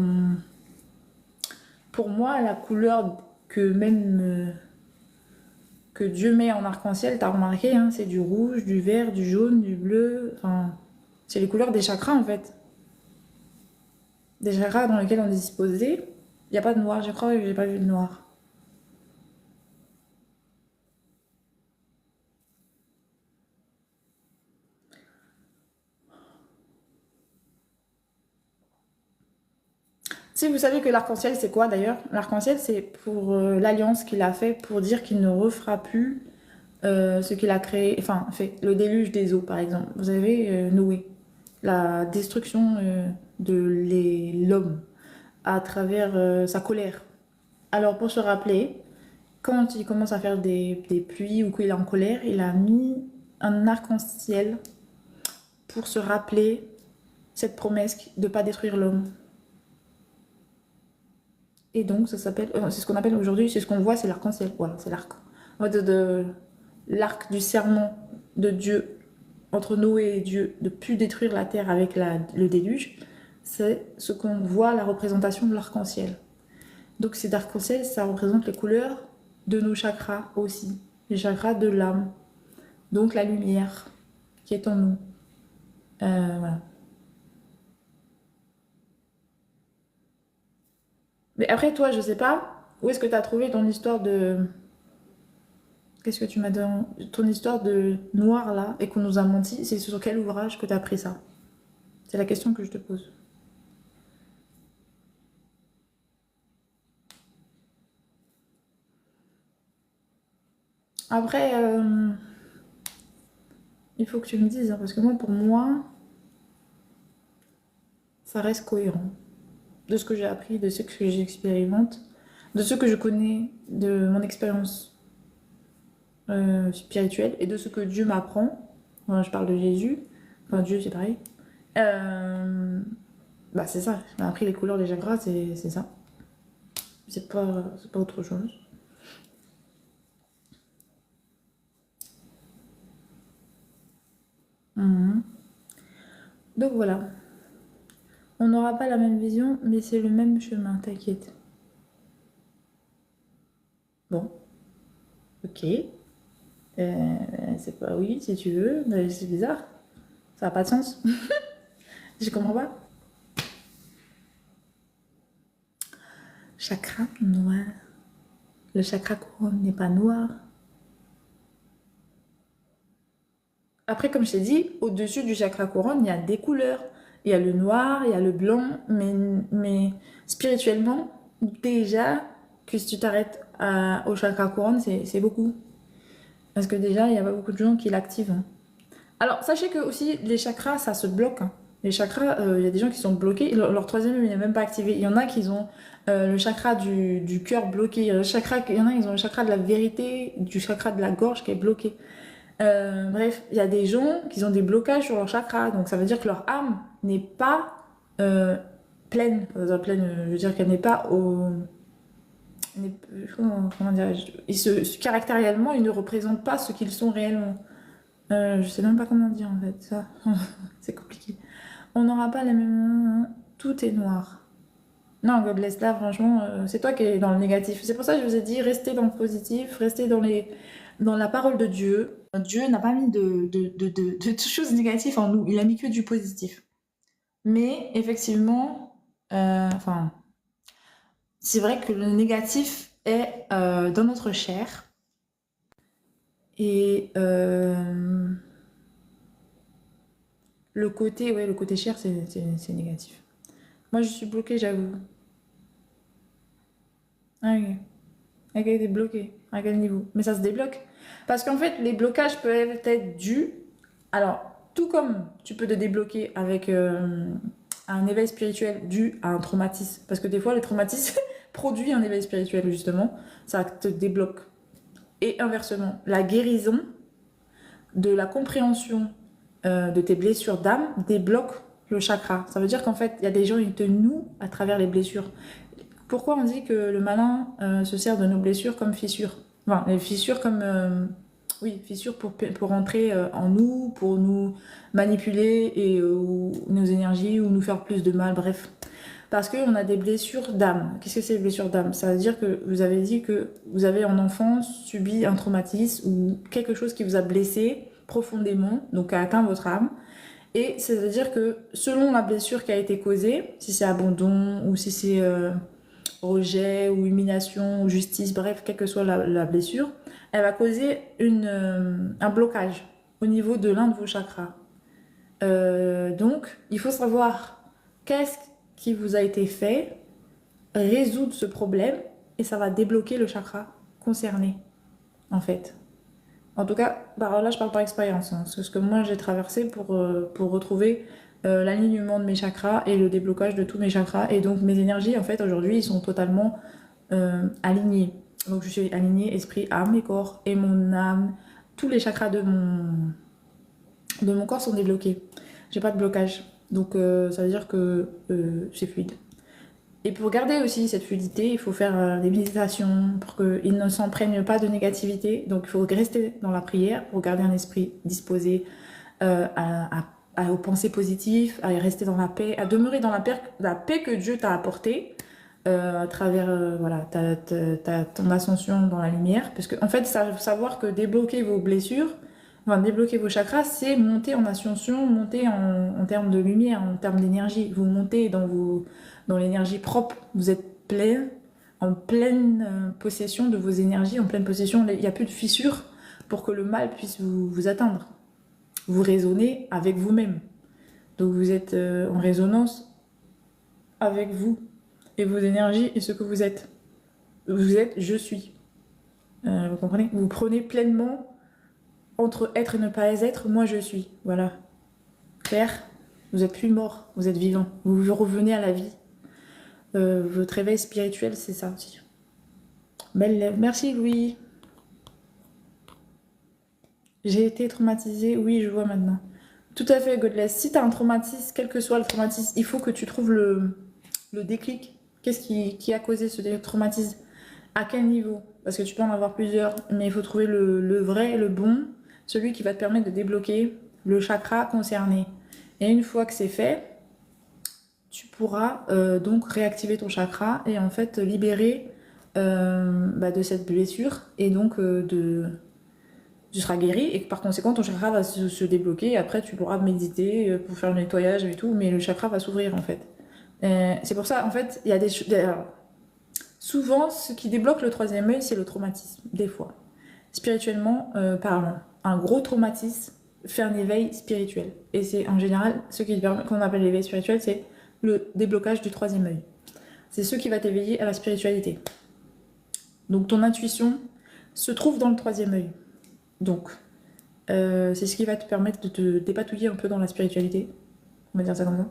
pour moi, la couleur que même que Dieu met en arc-en-ciel, t'as remarqué, hein, c'est du rouge, du vert, du jaune, du bleu. Enfin, c'est les couleurs des chakras en fait. Des chakras dans lesquels on est disposé. Il n'y a pas de noir, je crois que j'ai pas vu de noir. Si vous savez que l'arc-en-ciel c'est quoi d'ailleurs? L'arc-en-ciel c'est pour l'alliance qu'il a fait pour dire qu'il ne refera plus ce qu'il a créé, enfin fait, le déluge des eaux par exemple. Vous avez Noé, la destruction de l'homme à travers sa colère. Alors pour se rappeler, quand il commence à faire des pluies ou qu'il est en colère, il a mis un arc-en-ciel pour se rappeler cette promesse de ne pas détruire l'homme. Et donc ça s'appelle, c'est ce qu'on appelle aujourd'hui, c'est ce qu'on voit, c'est l'arc-en-ciel. Voilà, c'est l'arc. En fait, l'arc du serment de Dieu entre Noé et Dieu de plus détruire la terre avec le déluge, c'est ce qu'on voit, la représentation de l'arc-en-ciel. Donc cet arc-en-ciel, ça représente les couleurs de nos chakras aussi, les chakras de l'âme, donc la lumière qui est en nous. Voilà. Mais après, toi, je sais pas, où est-ce que tu as trouvé ton histoire de... Qu'est-ce que tu m'as donné? Ton histoire de noir là, et qu'on nous a menti, c'est sur quel ouvrage que tu as appris ça? C'est la question que je te pose. Après, il faut que tu me dises, hein, parce que moi, pour moi, ça reste cohérent. De ce que j'ai appris, de ce que j'expérimente, de ce que je connais, de mon expérience spirituelle et de ce que Dieu m'apprend. Voilà, je parle de Jésus, enfin Dieu c'est pareil. Euh, Bah c'est ça, il m'a appris les couleurs des chakras, c'est ça. C'est pas autre chose. Mhm. Donc voilà, on n'aura pas la même vision, mais c'est le même chemin, t'inquiète. Bon, ok. C'est pas oui, si tu veux, mais c'est bizarre. Ça n'a pas de sens. Je comprends pas. Chakra noir. Le chakra couronne n'est pas noir. Après, comme je t'ai dit, au-dessus du chakra couronne, il y a des couleurs. Il y a le noir, il y a le blanc, mais spirituellement, déjà, que si tu t'arrêtes au chakra couronne, c'est beaucoup. Parce que déjà, il n'y a pas beaucoup de gens qui l'activent. Hein. Alors, sachez que aussi, les chakras, ça se bloque. Hein. Les chakras, il y a des gens qui sont bloqués, leur troisième, il n'est même pas activé. Il y en a qui ont le chakra du cœur bloqué. Il y en a, ils ont le chakra de la vérité, du chakra de la gorge qui est bloqué. Bref, il y a des gens qui ont des blocages sur leur chakra, donc ça veut dire que leur âme n'est pas pleine. Pleine, je veux dire qu'elle n'est pas comment dirais-je, caractériellement, ils ne représentent pas ce qu'ils sont réellement. Je sais même pas comment dire en fait, ça. C'est compliqué. On n'aura pas les mêmes... Tout est noir. Non, Godless, là, franchement, c'est toi qui es dans le négatif. C'est pour ça que je vous ai dit, restez dans le positif, restez dans la parole de Dieu. Dieu n'a pas mis de choses négatives en nous, il a mis que du positif. Mais effectivement, enfin, c'est vrai que le négatif est dans notre chair. Et le côté chair, c'est négatif. Moi, je suis bloquée, j'avoue. Ah, ok. Ok, t'es bloqué. À quel niveau? Mais ça se débloque. Parce qu'en fait, les blocages peuvent être dus. Alors, tout comme tu peux te débloquer avec un éveil spirituel dû à un traumatisme. Parce que des fois, les traumatismes produisent un éveil spirituel, justement. Ça te débloque. Et inversement, la guérison de la compréhension de tes blessures d'âme débloque le chakra. Ça veut dire qu'en fait, il y a des gens qui te nouent à travers les blessures. Pourquoi on dit que le malin se sert de nos blessures comme fissures? Enfin, les fissures comme... oui, fissures pour entrer en nous, pour nous manipuler et nos énergies ou nous faire plus de mal, bref. Parce qu'on a des blessures d'âme. Qu'est-ce que c'est les blessures d'âme? Ça veut dire que vous avez dit que vous avez en enfance subi un traumatisme ou quelque chose qui vous a blessé profondément, donc a atteint votre âme. Et ça veut dire que selon la blessure qui a été causée, si c'est abandon ou si c'est rejet ou humiliation ou justice, bref, quelle que soit la blessure, elle va causer un blocage au niveau de l'un de vos chakras. Donc, il faut savoir qu'est-ce qui vous a été fait, résoudre ce problème et ça va débloquer le chakra concerné, en fait. En tout cas, bah là je parle par expérience, hein, c'est ce que moi j'ai traversé pour retrouver l'alignement de mes chakras et le déblocage de tous mes chakras. Et donc mes énergies, en fait, aujourd'hui, ils sont totalement alignés. Donc je suis alignée esprit, âme et corps. Et mon âme, tous les chakras de mon corps sont débloqués. J'ai pas de blocage. Donc ça veut dire que c'est fluide. Et pour garder aussi cette fluidité, il faut faire des méditations pour qu'il ne s'imprègne pas de négativité. Donc il faut rester dans la prière pour garder un esprit disposé aux pensées positives, à rester dans la paix, à demeurer dans la paix que Dieu t'a apportée à travers voilà, ton ascension dans la lumière. Parce que en fait, savoir que débloquer vos blessures, enfin, débloquer vos chakras, c'est monter en ascension, monter en termes de lumière, en termes d'énergie. Vous montez dans l'énergie propre, vous êtes en pleine possession de vos énergies, en pleine possession, il n'y a plus de fissures pour que le mal puisse vous atteindre. Vous raisonnez avec vous-même. Donc vous êtes en résonance avec vous et vos énergies et ce que vous êtes. Vous êtes je suis. Vous comprenez? Vous prenez pleinement entre être et ne pas être, moi je suis. Voilà. Clair? Vous êtes plus mort, vous êtes vivant. Vous revenez à la vie. Votre réveil spirituel, c'est ça aussi. Belle... Merci Louis. J'ai été traumatisée, oui, je vois maintenant. Tout à fait, Godless. Si tu as un traumatisme, quel que soit le traumatisme, il faut que tu trouves le déclic. Qu'est-ce qui a causé ce traumatisme? À quel niveau? Parce que tu peux en avoir plusieurs, mais il faut trouver le vrai, le bon, celui qui va te permettre de débloquer le chakra concerné. Et une fois que c'est fait, tu pourras donc réactiver ton chakra et en fait libérer de cette blessure et donc tu seras guéri et par conséquent ton chakra va se débloquer et après tu pourras méditer pour faire le nettoyage et tout, mais le chakra va s'ouvrir en fait. C'est pour ça en fait il y a souvent ce qui débloque le troisième œil c'est le traumatisme, des fois. Spirituellement parlant, un gros traumatisme fait un éveil spirituel et c'est en général ce qu'on appelle l'éveil spirituel, c'est le déblocage du troisième œil. C'est ce qui va t'éveiller à la spiritualité. Donc ton intuition se trouve dans le troisième œil. Donc, c'est ce qui va te permettre de te dépatouiller un peu dans la spiritualité. On va dire ça comme ça.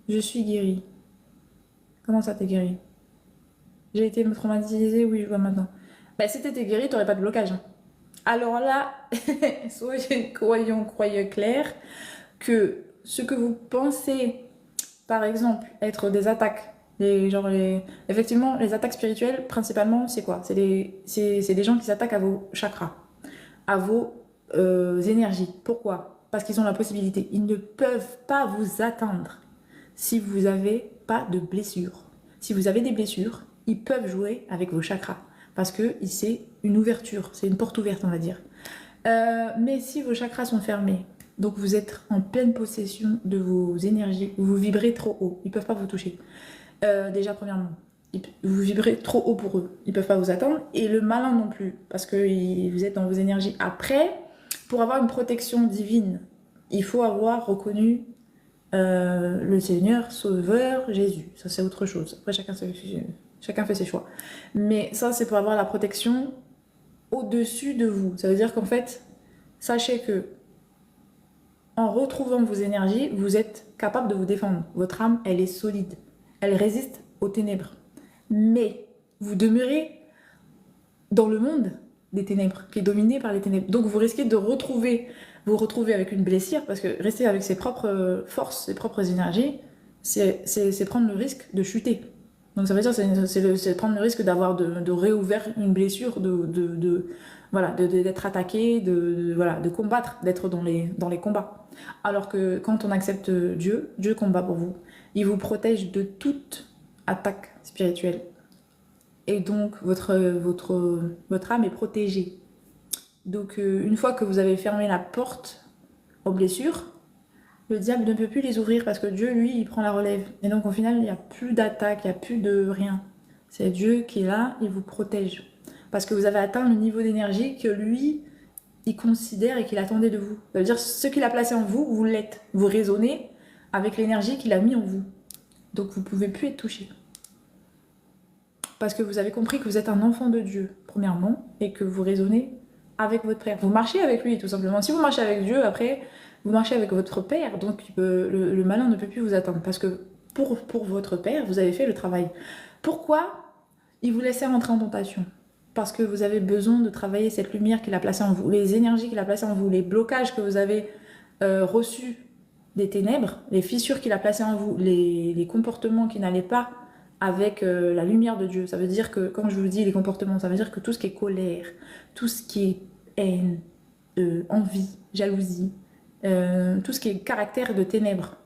Je suis guérie. Comment ça t'es guérie? J'ai été me traumatiser, oui, je vois maintenant. Bah, si t'étais guérie, t'aurais pas de blocage. Hein. Alors là, croyez clair que ce que vous pensez, par exemple, être des attaques Effectivement, les attaques spirituelles, principalement, c'est quoi? C'est des gens qui s'attaquent à vos chakras, à vos énergies. Pourquoi? Parce qu'ils ont la possibilité. Ils ne peuvent pas vous atteindre si vous n'avez pas de blessures. Si vous avez des blessures, ils peuvent jouer avec vos chakras. Parce que c'est une ouverture, c'est une porte ouverte, on va dire. Mais si vos chakras sont fermés, donc vous êtes en pleine possession de vos énergies, vous vibrez trop haut, ils ne peuvent pas vous toucher. Déjà, premièrement, vous vibrez trop haut pour eux, ils ne peuvent pas vous atteindre. Et le malin non plus, parce que vous êtes dans vos énergies. Après, pour avoir une protection divine, il faut avoir reconnu le Seigneur, Sauveur, Jésus. Ça, c'est autre chose. Après, chacun fait ses choix. Mais ça, c'est pour avoir la protection au-dessus de vous. Ça veut dire qu'en fait, sachez que en retrouvant vos énergies, vous êtes capable de vous défendre. Votre âme, elle est solide. Elle résiste aux ténèbres. Mais vous demeurez dans le monde des ténèbres, qui est dominé par les ténèbres. Donc vous risquez de vous retrouver avec une blessure, parce que rester avec ses propres forces, ses propres énergies, c'est prendre le risque de chuter. Donc ça veut dire c'est prendre le risque d'avoir de réouvert une blessure, voilà, d'être attaqué, voilà, de combattre, d'être dans les combats. Alors que quand on accepte Dieu, Dieu combat pour vous. Il vous protège de toute attaque spirituelle. Et donc votre âme est protégée. Donc une fois que vous avez fermé la porte aux blessures, le diable ne peut plus les ouvrir parce que Dieu, lui, il prend la relève. Et donc, au final, il n'y a plus d'attaque, il n'y a plus de rien. C'est Dieu qui est là, il vous protège. Parce que vous avez atteint le niveau d'énergie que lui, il considère et qu'il attendait de vous. Ça veut dire, ce qu'il a placé en vous, vous l'êtes. Vous raisonnez avec l'énergie qu'il a mis en vous. Donc, vous ne pouvez plus être touché. Parce que vous avez compris que vous êtes un enfant de Dieu, premièrement, et que vous raisonnez avec votre Père. Vous marchez avec lui, tout simplement. Si vous marchez avec Dieu, après, vous marchez avec votre Père, donc le malin ne peut plus vous atteindre. Parce que pour votre Père, vous avez fait le travail. Pourquoi il vous laissait rentrer en tentation? Parce que vous avez besoin de travailler cette lumière qu'il a placée en vous, les énergies qu'il a placées en vous, les blocages que vous avez reçus des ténèbres, les fissures qu'il a placées en vous, les comportements qui n'allaient pas avec la lumière de Dieu. Ça veut dire que, comme je vous dis, les comportements, ça veut dire que tout ce qui est colère, tout ce qui est haine, envie, jalousie, tout ce qui est caractère de ténèbres,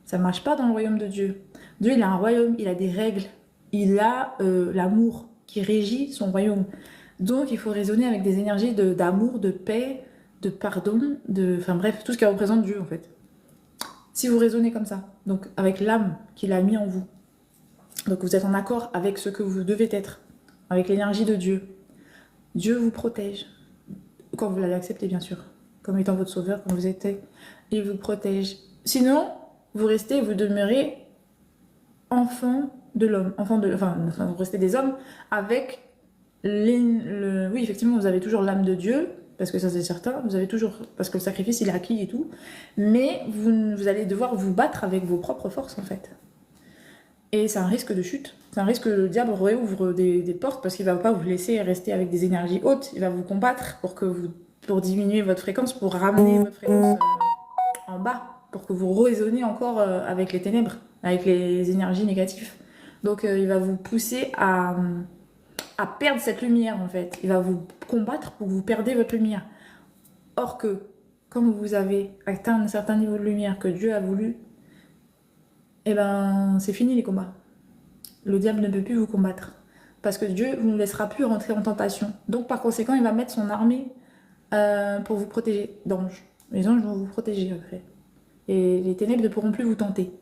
ça ne marche pas dans le royaume de Dieu. Dieu, il a un royaume, il a des règles, il a l'amour qui régit son royaume. Donc, il faut raisonner avec des énergies d'amour, de paix, de pardon, enfin bref, tout ce qui représente Dieu, en fait. Si vous raisonnez comme ça, donc avec l'âme qu'il a mis en vous, donc vous êtes en accord avec ce que vous devez être, avec l'énergie de Dieu. Dieu vous protège, quand vous l'avez accepté bien sûr, comme étant votre sauveur, quand vous êtes, il vous protège. Sinon, vous demeurez enfant de l'homme, enfin vous restez des hommes avec oui effectivement vous avez toujours l'âme de Dieu, parce que ça c'est certain, vous avez toujours, parce que le sacrifice il est acquis et tout, mais vous allez devoir vous battre avec vos propres forces en fait. Et c'est un risque de chute. C'est un risque que le diable réouvre des portes parce qu'il ne va pas vous laisser rester avec des énergies hautes. Il va vous combattre pour diminuer votre fréquence, pour ramener votre fréquence en bas, pour que vous raisonnez encore avec les ténèbres, avec les énergies négatives. Donc il va vous pousser à perdre cette lumière en fait. Il va vous combattre pour que vous perdez votre lumière. Or que, comme vous avez atteint un certain niveau de lumière que Dieu a voulu, eh ben, c'est fini les combats. Le diable ne peut plus vous combattre. Parce que Dieu ne vous laissera plus rentrer en tentation. Donc, par conséquent, il va mettre son armée pour vous protéger d'anges. Les anges vont vous protéger après. Et les ténèbres ne pourront plus vous tenter.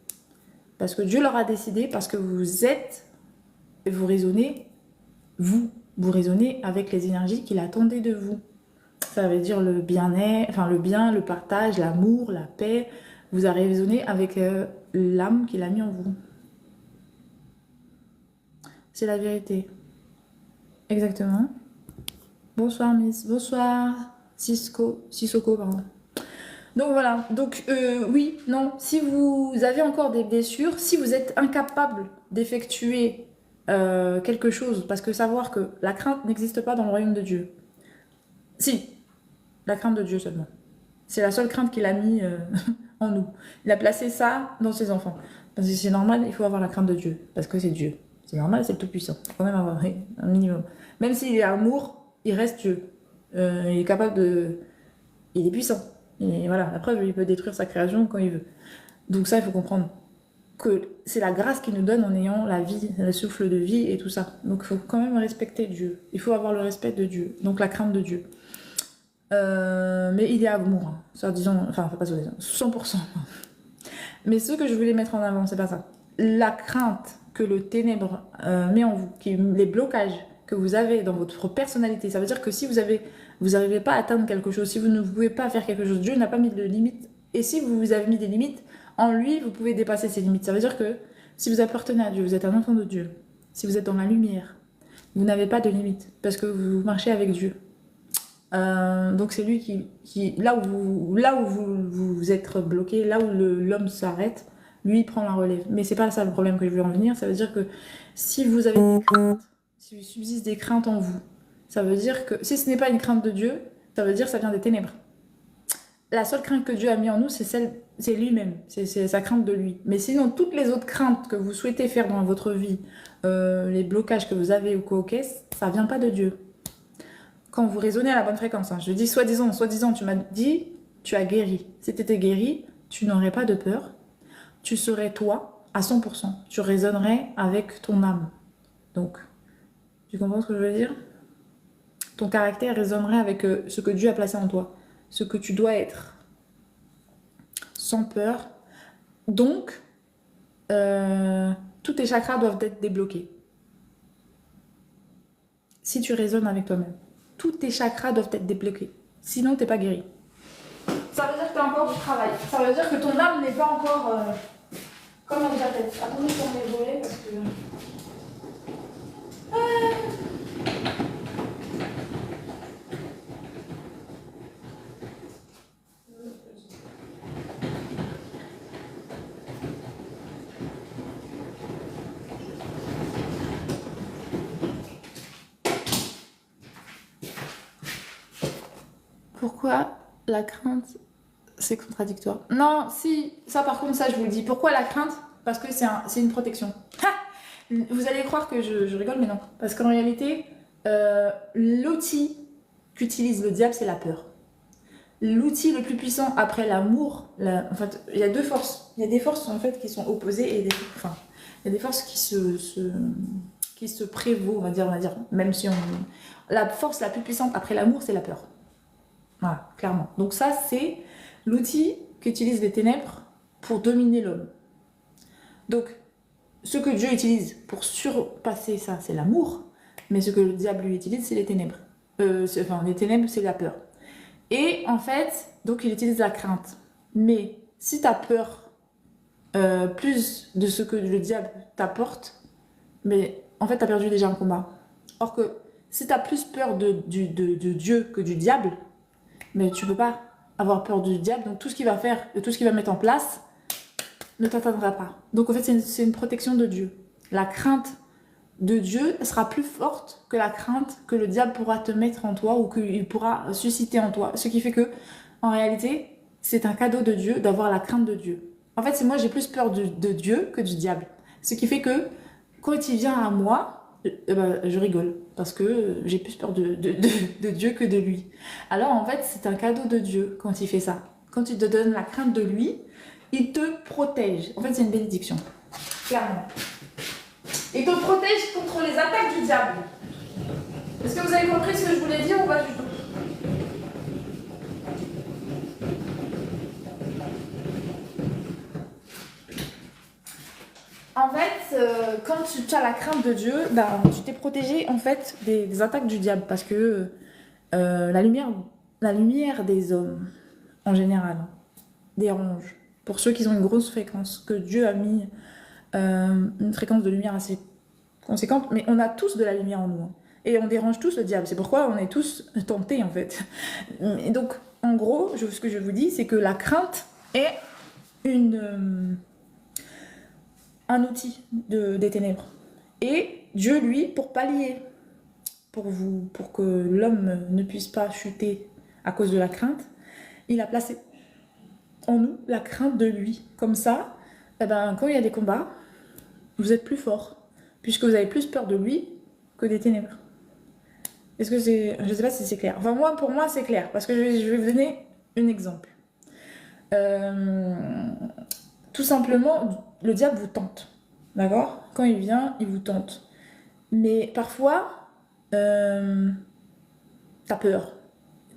Parce que Dieu leur a décidé, parce que vous raisonnez, vous raisonnez avec les énergies qu'il attendait de vous. Ça veut dire le bien-être, enfin le bien, le partage, l'amour, la paix. Vous avez raisonné avec l'âme qu'il a mis en vous. C'est la vérité. Exactement. Bonsoir Miss. Bonsoir Sissoko, pardon. Donc voilà. Donc oui, non. Si vous avez encore des blessures, si vous êtes incapable d'effectuer quelque chose, parce que savoir que la crainte n'existe pas dans le royaume de Dieu. Si, la crainte de Dieu seulement. C'est la seule crainte qu'il a mis en nous. Il a placé ça dans ses enfants. Parce que c'est normal, il faut avoir la crainte de Dieu. Parce que c'est Dieu. C'est normal, c'est le Tout-Puissant. Il faut quand même avoir un minimum. Même s'il est amour, il reste Dieu. Il est capable de... Il est puissant. Et voilà, la preuve, il peut détruire sa création quand il veut. Donc ça, il faut comprendre que c'est la grâce qu'il nous donne en ayant la vie, le souffle de vie et tout ça. Donc il faut quand même respecter Dieu. Il faut avoir le respect de Dieu. Donc la crainte de Dieu. Mais il est amour, hein, soi-disant, enfin pas soi-disant, 100%. Mais ce que je voulais mettre en avant, c'est pas ça. La crainte que le ténèbre met en vous, les blocages que vous avez dans votre personnalité, ça veut dire que si vous n'arrivez pas à atteindre quelque chose, si vous ne pouvez pas faire quelque chose, Dieu n'a pas mis de limites. Et si vous avez mis des limites, en lui, vous pouvez dépasser ces limites. Ça veut dire que si vous appartenez à Dieu, vous êtes un enfant de Dieu, si vous êtes dans la lumière, vous n'avez pas de limites parce que vous marchez avec Dieu. Donc c'est lui qui là où vous êtes bloqué, là où l'homme s'arrête, lui il prend la relève. Mais c'est pas ça le problème que je veux en venir. Ça veut dire que si vous avez des craintes, si il subsiste des craintes en vous, ça veut dire que si ce n'est pas une crainte de Dieu, ça veut dire que ça vient des ténèbres. La seule crainte que Dieu a mis en nous, c'est lui-même, c'est sa crainte de lui. Mais sinon, toutes les autres craintes que vous souhaitez faire dans votre vie, les blocages que vous avez ou quoi, ok, ça vient pas de Dieu. Quand vous raisonnez à la bonne fréquence, hein, je dis soi-disant, tu m'as dit, tu as guéri. Si tu étais guéri, tu n'aurais pas de peur, tu serais toi à 100%. Tu raisonnerais avec ton âme. Donc, tu comprends ce que je veux dire? Ton caractère résonnerait avec ce que Dieu a placé en toi, ce que tu dois être, sans peur. Donc, tous tes chakras doivent être débloqués. Si tu raisonnes avec toi-même, tous tes chakras doivent être débloqués. Sinon, t'es pas guéri. Ça veut dire que tu as encore du travail. Ça veut dire que ton âme n'est pas encore comme dans ta tête. Attendez pour mes volets parce que... Pourquoi la crainte, c'est contradictoire? Non, si, ça par contre, ça je vous le dis. Pourquoi la crainte? Parce que c'est une protection. Ha, vous allez croire que je rigole, mais non. Parce qu'en réalité, l'outil qu'utilise le diable, c'est la peur. L'outil le plus puissant après l'amour, en fait, il y a deux forces. Il y a des forces en fait qui sont opposées et enfin, il y a des forces qui se prévaut, on va dire, même si la force la plus puissante après l'amour, c'est la peur. Voilà, clairement. Donc ça, c'est l'outil qu'utilisent les ténèbres pour dominer l'homme. Donc, ce que Dieu utilise pour surpasser ça, c'est l'amour, mais ce que le diable lui utilise, c'est les ténèbres. Enfin, les ténèbres, c'est la peur. Et en fait, donc il utilise la crainte. Mais si tu as peur plus de ce que le diable t'apporte, mais en fait, tu as perdu déjà un combat. Or que si tu as plus peur de Dieu que du diable, mais tu peux pas avoir peur du diable, donc tout ce qu'il va faire, tout ce qu'il va mettre en place, ne t'atteindra pas. Donc en fait, c'est une protection de Dieu. La crainte de Dieu sera plus forte que la crainte que le diable pourra te mettre en toi ou qu'il pourra susciter en toi. Ce qui fait que, en réalité, c'est un cadeau de Dieu d'avoir la crainte de Dieu. En fait, c'est moi, j'ai plus peur de Dieu que du diable. Ce qui fait que, quand il vient à moi, je rigole parce que j'ai plus peur de Dieu que de lui. Alors en fait, c'est un cadeau de Dieu quand il fait ça. Quand il te donne la crainte de lui, il te protège. En fait, c'est une bénédiction. Clairement. Il te protège contre les attaques du diable. Est-ce que vous avez compris ce que je voulais dire ou pas du tout? En fait, quand tu as la crainte de Dieu, ben, tu t'es protégé en fait des attaques du diable parce que la lumière des hommes, en général, dérange. Pour ceux qui ont une grosse fréquence, que Dieu a mis une fréquence de lumière assez conséquente, mais on a tous de la lumière en nous. Hein. Et on dérange tous le diable. C'est pourquoi on est tous tentés en fait. Et donc, en gros, ce que je vous dis, c'est que la crainte est un outil des ténèbres. Et Dieu, lui, pour pallier, pour que l'homme ne puisse pas chuter à cause de la crainte, il a placé en nous la crainte de lui. Comme ça, Eh ben, quand il y a des combats, vous êtes plus fort, puisque vous avez plus peur de lui que des ténèbres. Est-ce que c'est... Je sais pas si c'est clair. Enfin, moi, pour moi, c'est clair, parce que je vais vous donner un exemple. Euh, Tout simplement, le diable vous tente. D'accord? Quand il vient, il vous tente. Mais parfois, euh, t'as peur.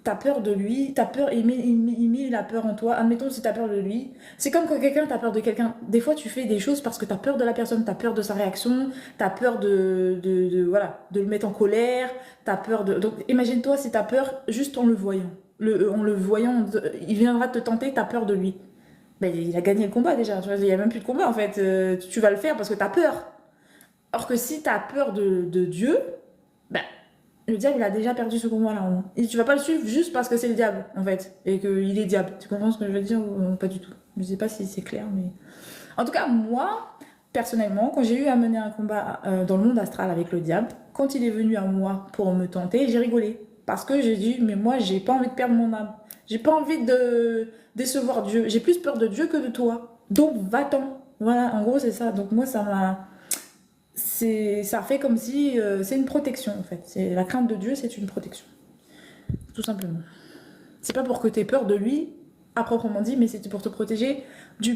T'as peur de lui, t'as peur, il met la peur en toi. Admettons si t'as peur de lui. C'est comme quand quelqu'un t'as peur de quelqu'un. Des fois, tu fais des choses parce que t'as peur de la personne, t'as peur de sa réaction, t'as peur voilà, de le mettre en colère, t'as peur de. Donc, imagine-toi si t'as peur juste en le voyant. En le voyant, il viendra te tenter, t'as peur de lui. Ben, il a gagné le combat déjà. Tu vois, il n'y a même plus de combat en fait. Tu vas le faire parce que t'as peur. Or que si t'as peur de Dieu, ben, le diable, il a déjà perdu ce combat-là. Et tu vas pas le suivre juste parce que c'est le diable, en fait. Et qu'il est diable. Tu comprends ce que je veux dire ou pas du tout? Je sais pas si c'est clair, mais... En tout cas, moi, personnellement, quand j'ai eu à mener un combat dans le monde astral avec le diable, quand il est venu à moi pour me tenter, j'ai rigolé. Parce que j'ai dit, mais moi, j'ai pas envie de perdre mon âme. J'ai pas envie de décevoir Dieu. J'ai plus peur de Dieu que de toi. Donc, va-t'en. Voilà, en gros, c'est ça. Donc, moi, ça fait comme si c'est une protection en fait. C'est la crainte de Dieu, c'est une protection, tout simplement. C'est pas pour que tu aies peur de lui à proprement dit, mais c'est pour te protéger de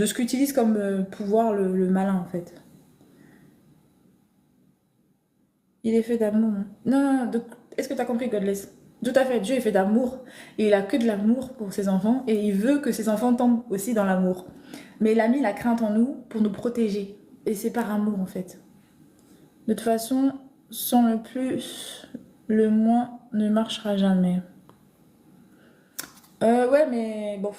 ce qu'utilise comme pouvoir le malin en fait. Il est fait d'amour. Non, non, non, est-ce que tu as compris Godless? Tout à fait, Dieu est fait d'amour et il a que de l'amour pour ses enfants et il veut que ses enfants tombent aussi dans l'amour. Mais il a mis la crainte en nous pour nous protéger et c'est par amour en fait. De toute façon, sans le plus, le moins ne marchera jamais. Ouais, mais bon,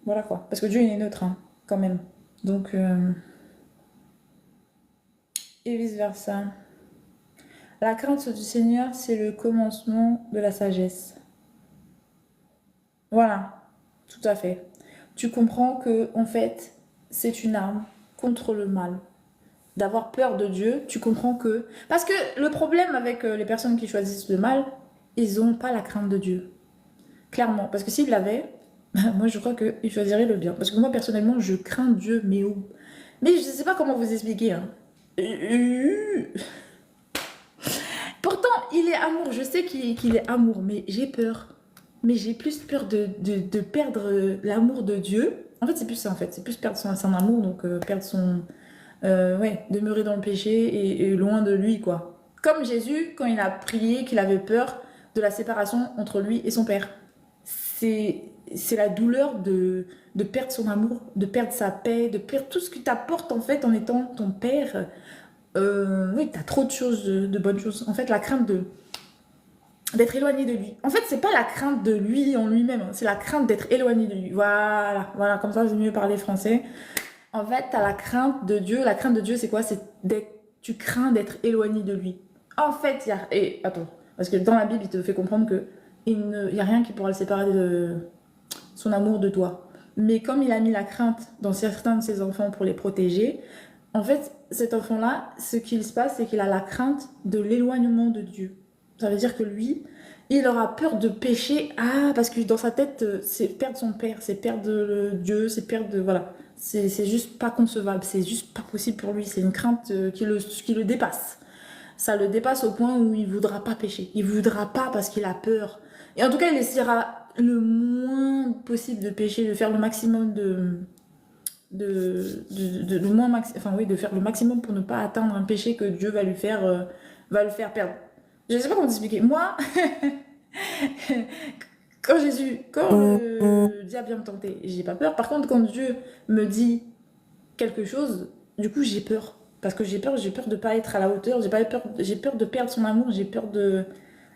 voilà quoi. Parce que Dieu, il est neutre, hein, quand même. Donc, et vice-versa. La crainte du Seigneur, c'est le commencement de la sagesse. Voilà, tout à fait. Tu comprends que, en fait, c'est une arme contre le mal. D'avoir peur de Dieu, tu comprends que... Parce que le problème avec les personnes qui choisissent le mal, ils n'ont pas la crainte de Dieu. Clairement. Parce que s'ils l'avaient, moi je crois qu'ils choisiraient le bien. Parce que moi personnellement, je crains Dieu, mais où? Mais je ne sais pas comment vous expliquer. Hein. Pourtant, il est amour. Je sais qu'il est amour, mais j'ai peur. Mais j'ai plus peur de perdre l'amour de Dieu. En fait, c'est plus ça, en fait. C'est plus perdre son amour, donc perdre son... ouais, demeurer dans le péché et loin de lui, quoi. Comme Jésus, quand il a prié, qu'il avait peur de la séparation entre lui et son Père. C'est la douleur de perdre son amour, de perdre sa paix, de perdre tout ce qui t'apporte, en fait, en étant ton Père. Oui, t'as trop de choses, de bonnes choses. En fait, la crainte d'être éloigné de lui. En fait, c'est pas la crainte de lui en lui-même, c'est la crainte d'être éloigné de lui. Voilà, voilà, comme ça, c'est mieux parler français. En fait, t'as la crainte de Dieu. La crainte de Dieu, c'est quoi? C'est tu crains d'être éloigné de lui. En fait, il y a... Et attends, parce que dans la Bible, il te fait comprendre que il y a rien qui pourra le séparer de son amour de toi. Mais comme il a mis la crainte dans certains de ses enfants pour les protéger, en fait, cet enfant-là, ce qu'il se passe, c'est qu'il a la crainte de l'éloignement de Dieu. Ça veut dire que lui, il aura peur de pécher. Ah, parce que dans sa tête, c'est perdre son père, c'est perdre Dieu, c'est perdre... Voilà. C'est juste pas concevable, c'est juste pas possible pour lui. C'est une crainte qui le dépasse. Ça le dépasse au point où il voudra pas pécher. Il voudra pas parce qu'il a peur. Et en tout cas, il essaiera le moins possible de pécher, de faire le maximum le moins enfin oui, de faire le maximum pour ne pas atteindre un péché que Dieu va le faire perdre. Je sais pas comment t'expliquer. Moi, quand le diable vient me tenter, j'ai pas peur. Par contre, quand Dieu me dit quelque chose, du coup, j'ai peur. Parce que j'ai peur de pas être à la hauteur, j'ai peur de perdre son amour, j'ai peur de...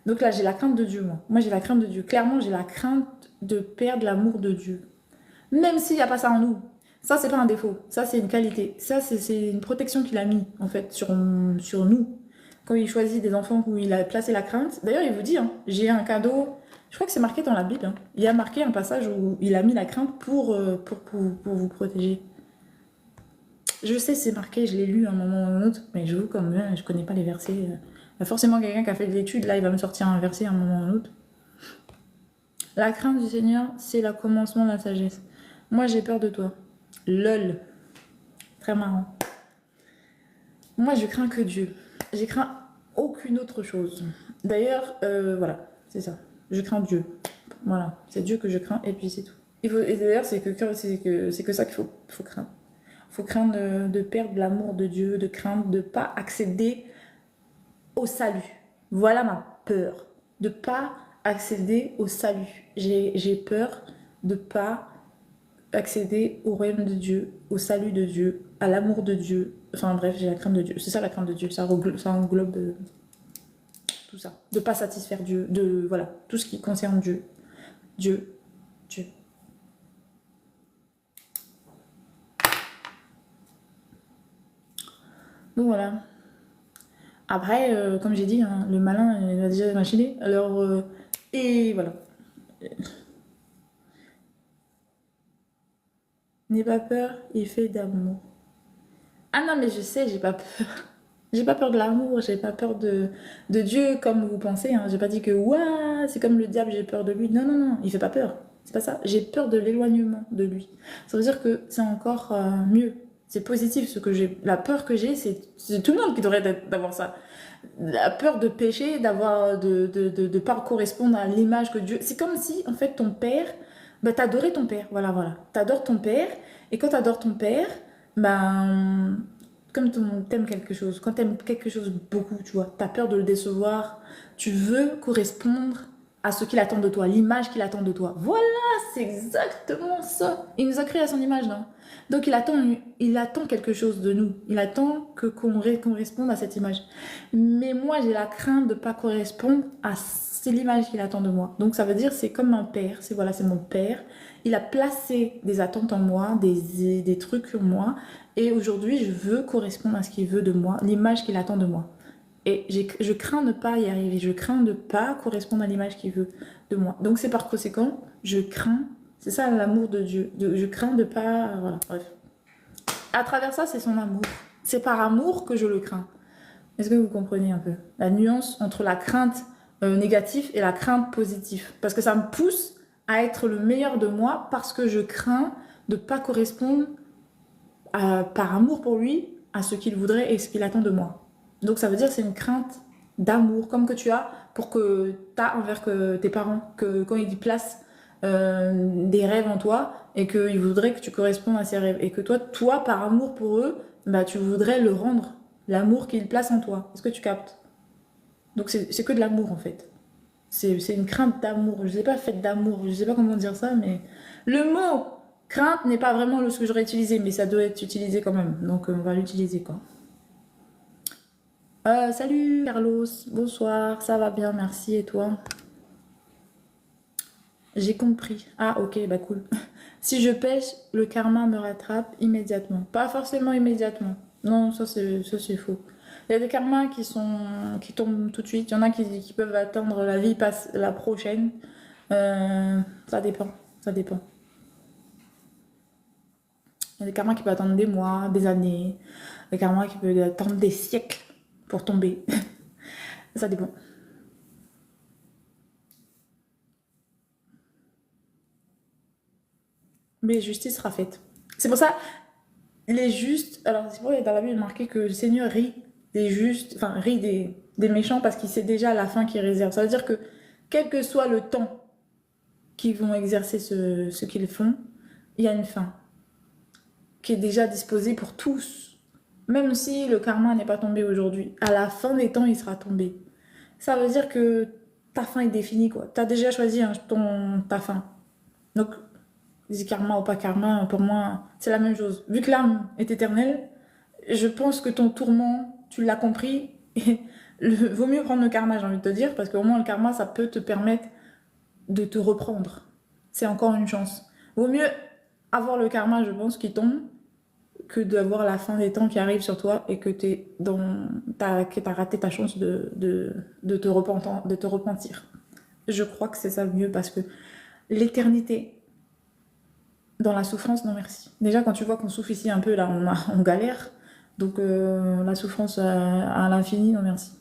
Donc là, j'ai la crainte de Dieu, moi. Moi, j'ai la crainte de Dieu. Clairement, j'ai la crainte de perdre l'amour de Dieu. Même s'il n'y a pas ça en nous. Ça, c'est pas un défaut. Ça, c'est une qualité. Ça, c'est une protection qu'il a mis, en fait, sur nous. Quand il choisit des enfants où il a placé la crainte. D'ailleurs, il vous dit, hein, j'ai un cadeau... Je crois que c'est marqué dans la Bible. Hein. Il y a marqué un passage où il a mis la crainte pour vous protéger. Je sais, c'est marqué, je l'ai lu à un moment ou à un autre, mais je vous comme je connais pas les versets. Il y a forcément quelqu'un qui a fait de l'étude, là, il va me sortir un verset à un moment ou à un autre. La crainte du Seigneur, c'est le commencement de la sagesse. Moi, j'ai peur de toi. Lol. Très marrant. Moi, je crains que Dieu. Je crains aucune autre chose. D'ailleurs, voilà, c'est ça. Je crains Dieu. Voilà, c'est Dieu que je crains et puis c'est tout. Et d'ailleurs, c'est que ça qu'il faut craindre. Il faut craindre de perdre l'amour de Dieu, de craindre de ne pas accéder au salut. Voilà ma peur. De ne pas accéder au salut. J'ai peur de ne pas accéder au royaume de Dieu, au salut de Dieu, à l'amour de Dieu. Enfin bref, j'ai la crainte de Dieu. C'est ça la crainte de Dieu. Ça englobe tout ça. De ne pas satisfaire Dieu. De, voilà, tout ce qui concerne Dieu. Dieu. Dieu. Donc voilà. Après, comme j'ai dit, hein, le malin, il a déjà imaginé. Alors, et voilà. N'aie pas peur, il fait d'amour. Ah non, mais je sais, j'ai pas peur. J'ai pas peur de l'amour, j'ai pas peur de Dieu comme vous pensez. Hein. J'ai pas dit que ouah, c'est comme le diable, j'ai peur de lui. Non, non, non, il fait pas peur. C'est pas ça. J'ai peur de l'éloignement de lui. Ça veut dire que c'est encore mieux. C'est positif ce que j'ai. La peur que j'ai, c'est tout le monde qui devrait d'avoir ça. La peur de pécher, d'avoir de pas correspondre à l'image que Dieu. C'est comme si en fait ton père, bah t'adorais ton père. Voilà, voilà. T'adores ton père et quand t'adores ton père, ben comme t'aimes quelque chose, quand t'aimes quelque chose beaucoup, tu vois, t'as peur de le décevoir, tu veux correspondre à ce qu'il attend de toi, l'image qu'il attend de toi. Voilà, c'est exactement ça. Il nous a créé à son image, non? Donc il attend quelque chose de nous. Il attend que qu'on corresponde à cette image. Mais moi, j'ai la crainte de ne pas correspondre à c'est l'image qu'il attend de moi. Donc ça veut dire c'est comme un père, c'est voilà, c'est mon père. Il a placé des attentes en moi, des trucs sur moi. Et aujourd'hui, je veux correspondre à ce qu'il veut de moi, l'image qu'il attend de moi. Et je crains de ne pas y arriver, je crains de ne pas correspondre à l'image qu'il veut de moi. Donc c'est par conséquent, je crains, c'est ça l'amour de Dieu, je crains de ne pas, voilà, bref. À travers ça, c'est son amour. C'est par amour que je le crains. Est-ce que vous comprenez un peu la nuance entre la crainte négative et la crainte positive? Parce que ça me pousse à être le meilleur de moi parce que je crains de ne pas correspondre par amour pour lui à ce qu'il voudrait et ce qu'il attend de moi. Donc ça veut dire que c'est une crainte d'amour comme que tu as pour que tu as envers tes parents, que quand ils placent des rêves en toi et qu'ils voudraient que tu correspondes à ces rêves et que toi par amour pour eux, bah, tu voudrais le rendre, l'amour qu'ils placent en toi. Est-ce que tu captes? Donc c'est que de l'amour en fait. C'est une crainte d'amour. Je sais pas, faite d'amour. Je sais pas comment dire ça, mais le mot crainte n'est pas vraiment ce que j'aurais utilisé, mais ça doit être utilisé quand même. Donc on va l'utiliser quoi. Salut Carlos, bonsoir, ça va bien, merci et toi? J'ai compris. Ah ok, bah cool. Si je pêche, le karma me rattrape immédiatement. Pas forcément immédiatement. Non, ça c'est faux. Il y a des karmas qui tombent tout de suite. Il y en a qui peuvent attendre la vie passe la prochaine. Ça dépend. Ça dépend. Il y a des karmas qui peuvent attendre des mois, des années. Des karmas qui peuvent attendre des siècles pour tomber. Ça dépend. Mais justice sera faite. C'est pour ça, les justes. Alors, c'est pour ça que dans la Bible, il est marqué que le Seigneur rit des justes, enfin, rit des méchants parce qu'il sait déjà la fin qu'il réserve. Ça veut dire que, quel que soit le temps qu'ils vont exercer ce qu'ils font, il y a une fin qui est déjà disposée pour tous. Même si le karma n'est pas tombé aujourd'hui, à la fin des temps, il sera tombé. Ça veut dire que ta fin est définie, quoi. Tu as déjà choisi hein, ta fin. Donc, karma ou pas karma, pour moi, c'est la même chose. Vu que l'âme est éternelle, je pense que ton tourment, tu l'as compris. Et vaut mieux prendre le karma, j'ai envie de te dire, parce qu'au moins le karma, ça peut te permettre de te reprendre. C'est encore une chance. Vaut mieux avoir le karma, je pense, qui tombe, que d'avoir la fin des temps qui arrive sur toi et que t'as raté ta chance de te repentir. Je crois que c'est ça le mieux parce que l'éternité dans la souffrance, non merci. Déjà, quand tu vois qu'on souffre ici un peu, là, on galère. Donc, la souffrance à l'infini, non merci.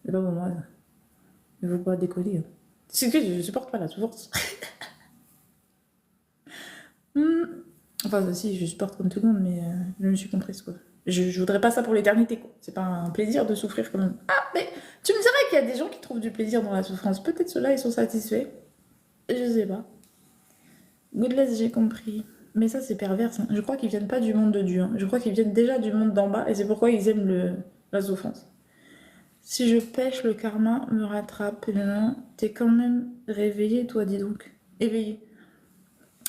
C'est pas pour moi. Il ne faut pas décoller. C'est que je supporte pas la souffrance. Enfin, si, je supporte comme tout le monde, mais je me suis comprise, quoi. Je voudrais pas ça pour l'éternité, quoi. C'est pas un plaisir de souffrir quand même. Ah, mais tu me dirais qu'il y a des gens qui trouvent du plaisir dans la souffrance. Peut-être ceux-là, ils sont satisfaits. Je sais pas. Goodless, j'ai compris. Mais ça, c'est pervers, ça. Je crois qu'ils viennent pas du monde de Dieu, hein. Je crois qu'ils viennent déjà du monde d'en bas, et c'est pourquoi ils aiment la souffrance. Si je pêche, le karma me rattrape. Et non, t'es quand même réveillé, toi, dis donc. Éveillé.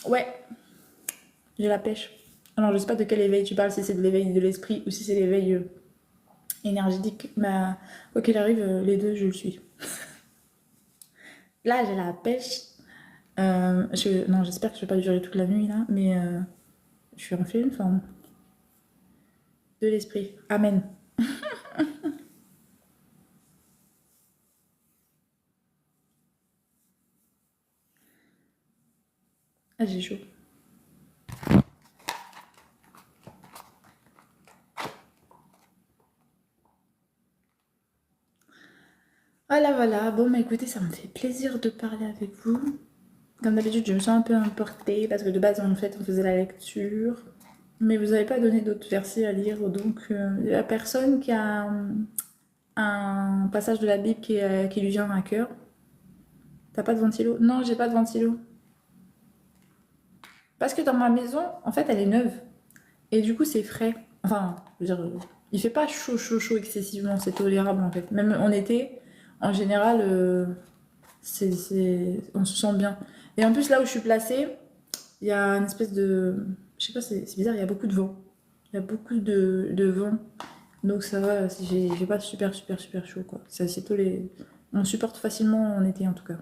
Ouais, j'ai la pêche. Alors, je sais pas de quel éveil tu parles, si c'est de l'éveil de l'esprit ou si c'est l'éveil énergétique. Mais quoi qu'il arrive, les deux, je le suis. Là, j'ai la pêche. Non, j'espère que je vais pas durer toute la nuit, là, mais je suis en pleine forme. De l'esprit. Amen. Ah, j'ai chaud. Voilà, voilà. Bon, bah écoutez, ça me fait plaisir de parler avec vous. Comme d'habitude, je me sens un peu importée parce que de base, en fait, on faisait la lecture. Mais vous n'avez pas donné d'autres versets à lire, donc il y a personne qui a un passage de la Bible qui lui vient à cœur. T'as pas de ventilo? Non, j'ai pas de ventilo. Parce que dans ma maison, en fait, elle est neuve. Et du coup, c'est frais. Enfin, je veux dire, il fait pas chaud, chaud, chaud excessivement. C'est tolérable, en fait. Même en été, en général, on se sent bien. Et en plus, là où je suis placée, il y a une espèce de... Je sais pas, c'est bizarre, il y a beaucoup de vent. Il y a beaucoup de vent. Donc ça va, j'ai pas super, super, super chaud, quoi. C'est toléré. On supporte facilement en été, en tout cas.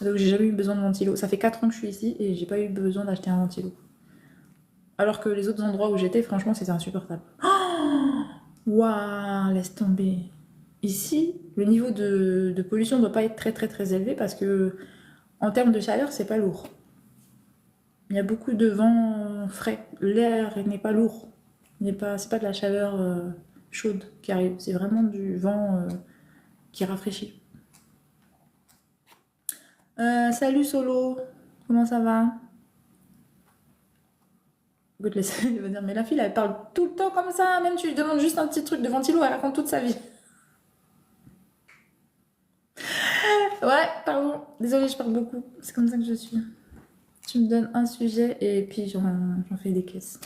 Donc j'ai jamais eu besoin de ventilo. Ça fait 4 ans que je suis ici et j'ai pas eu besoin d'acheter un ventilo. Alors que les autres endroits où j'étais, franchement, c'était insupportable. Waouh, laisse tomber. Ici, le niveau de pollution ne doit pas être très très très élevé parce que en termes de chaleur, c'est pas lourd. Il y a beaucoup de vent frais. L'air n'est pas lourd. C'est pas de la chaleur chaude qui arrive. C'est vraiment du vent qui rafraîchit. Salut Solo, comment ça va? Écoute, il va dire, mais la fille, elle parle tout le temps comme ça. Même tu lui demandes juste un petit truc de ventilo, elle raconte toute sa vie. Ouais, pardon. Désolée, je parle beaucoup. C'est comme ça que je suis. Tu me donnes un sujet et puis j'en fais des caisses.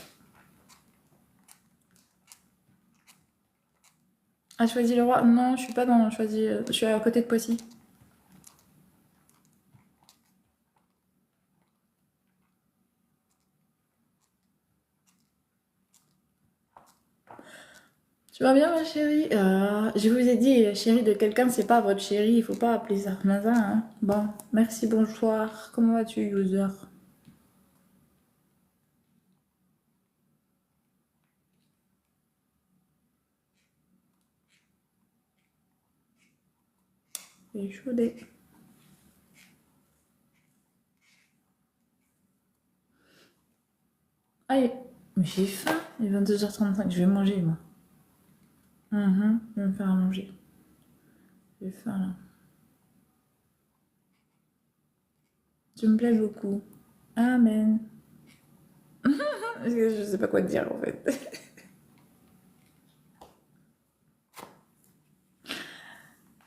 Ah, choisis le roi? Non, je suis pas dans choisis. Je suis à côté de Poissy. Tu vas bien, ma chérie? Je vous ai dit, chérie de quelqu'un, c'est pas votre chérie. Il faut pas appeler ça. Nada, hein. Bon, merci, bonsoir. Comment vas-tu, user? J'ai chaudé. Allez, mais j'ai faim. Il est 22h35. Je vais manger, moi. Je vais me faire à manger. J'ai faim, là. Tu me plais beaucoup. Amen. Je sais pas quoi te dire, en fait.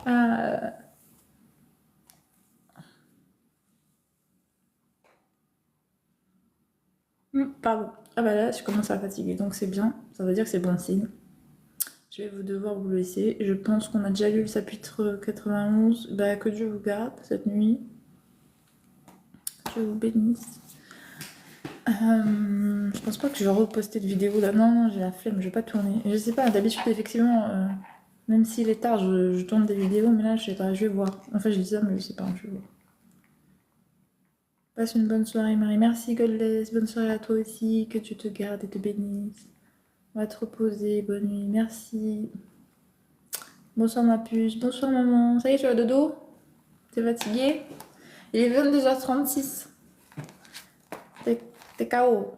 Ah, pardon. Ah bah là, je commence à fatiguer, donc c'est bien. Ça veut dire que c'est bon signe. Je vais devoir vous laisser. Je pense qu'on a déjà lu le chapitre 91. Bah, que Dieu vous garde cette nuit. Que Dieu vous bénisse. Je pense pas que je vais reposter de vidéo là. Non, non, j'ai la flemme, je vais pas tourner. Je sais pas, d'habitude, effectivement, même s'il est tard, je tourne des vidéos, mais là, je sais pas, je vais voir. Enfin, je dis ça, mais je sais pas, je vais voir. Passe une bonne soirée, Marie. Merci, Godless. Bonne soirée à toi aussi. Que Dieu te garde et te bénisse. On va te reposer. Bonne nuit. Merci. Bonsoir, ma puce. Bonsoir, maman. Ça y est, tu vas dodo? T'es fatiguée? Il est 22h36. T'es KO.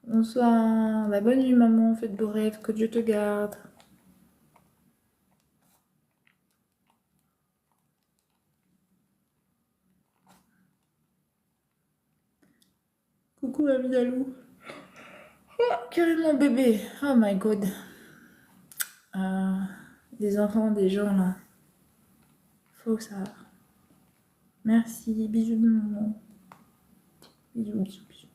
Bonsoir. Bah, bonne nuit, maman. Faites de beaux rêves. Que Dieu te garde. ma vie d'Alou. Carrément bébé. Oh my god. Des enfants, des gens là. Faut ça. Merci. Bisous de maman. Bisous, bisous, bisous.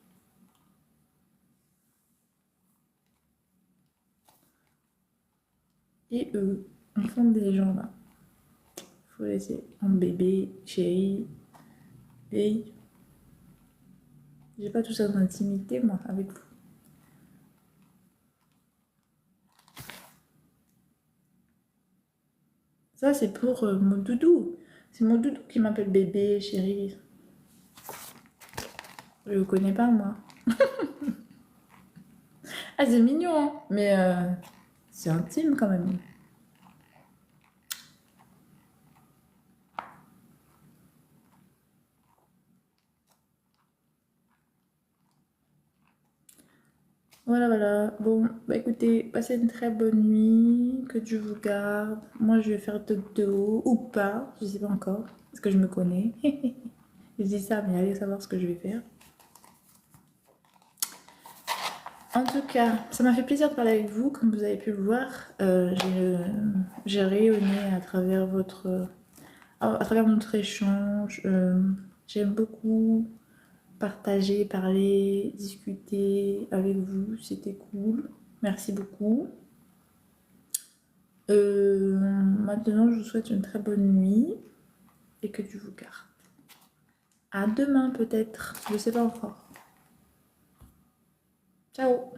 Et eux, enfants des gens là. Faut laisser un bébé, chéri. Hey. J'ai pas tout ça d'intimité moi avec vous. Ça, c'est pour mon doudou. C'est mon doudou qui m'appelle bébé, chérie. Je le connais pas, moi. Ah, c'est mignon, hein, mais c'est intime quand même. Voilà, voilà. Bon, bah écoutez, passez une très bonne nuit. Que Dieu vous garde. Moi, je vais faire dodo ou pas. Je sais pas encore. Parce que je me connais. Je dis ça, mais allez savoir ce que je vais faire. En tout cas, ça m'a fait plaisir de parler avec vous. Comme vous avez pu le voir, j'ai rayonné à travers à travers notre échange. J'aime beaucoup partager, parler, discuter avec vous. C'était cool. Merci beaucoup. Maintenant, je vous souhaite une très bonne nuit et que Dieu vous garde. À demain peut-être. Je sais pas encore. Ciao.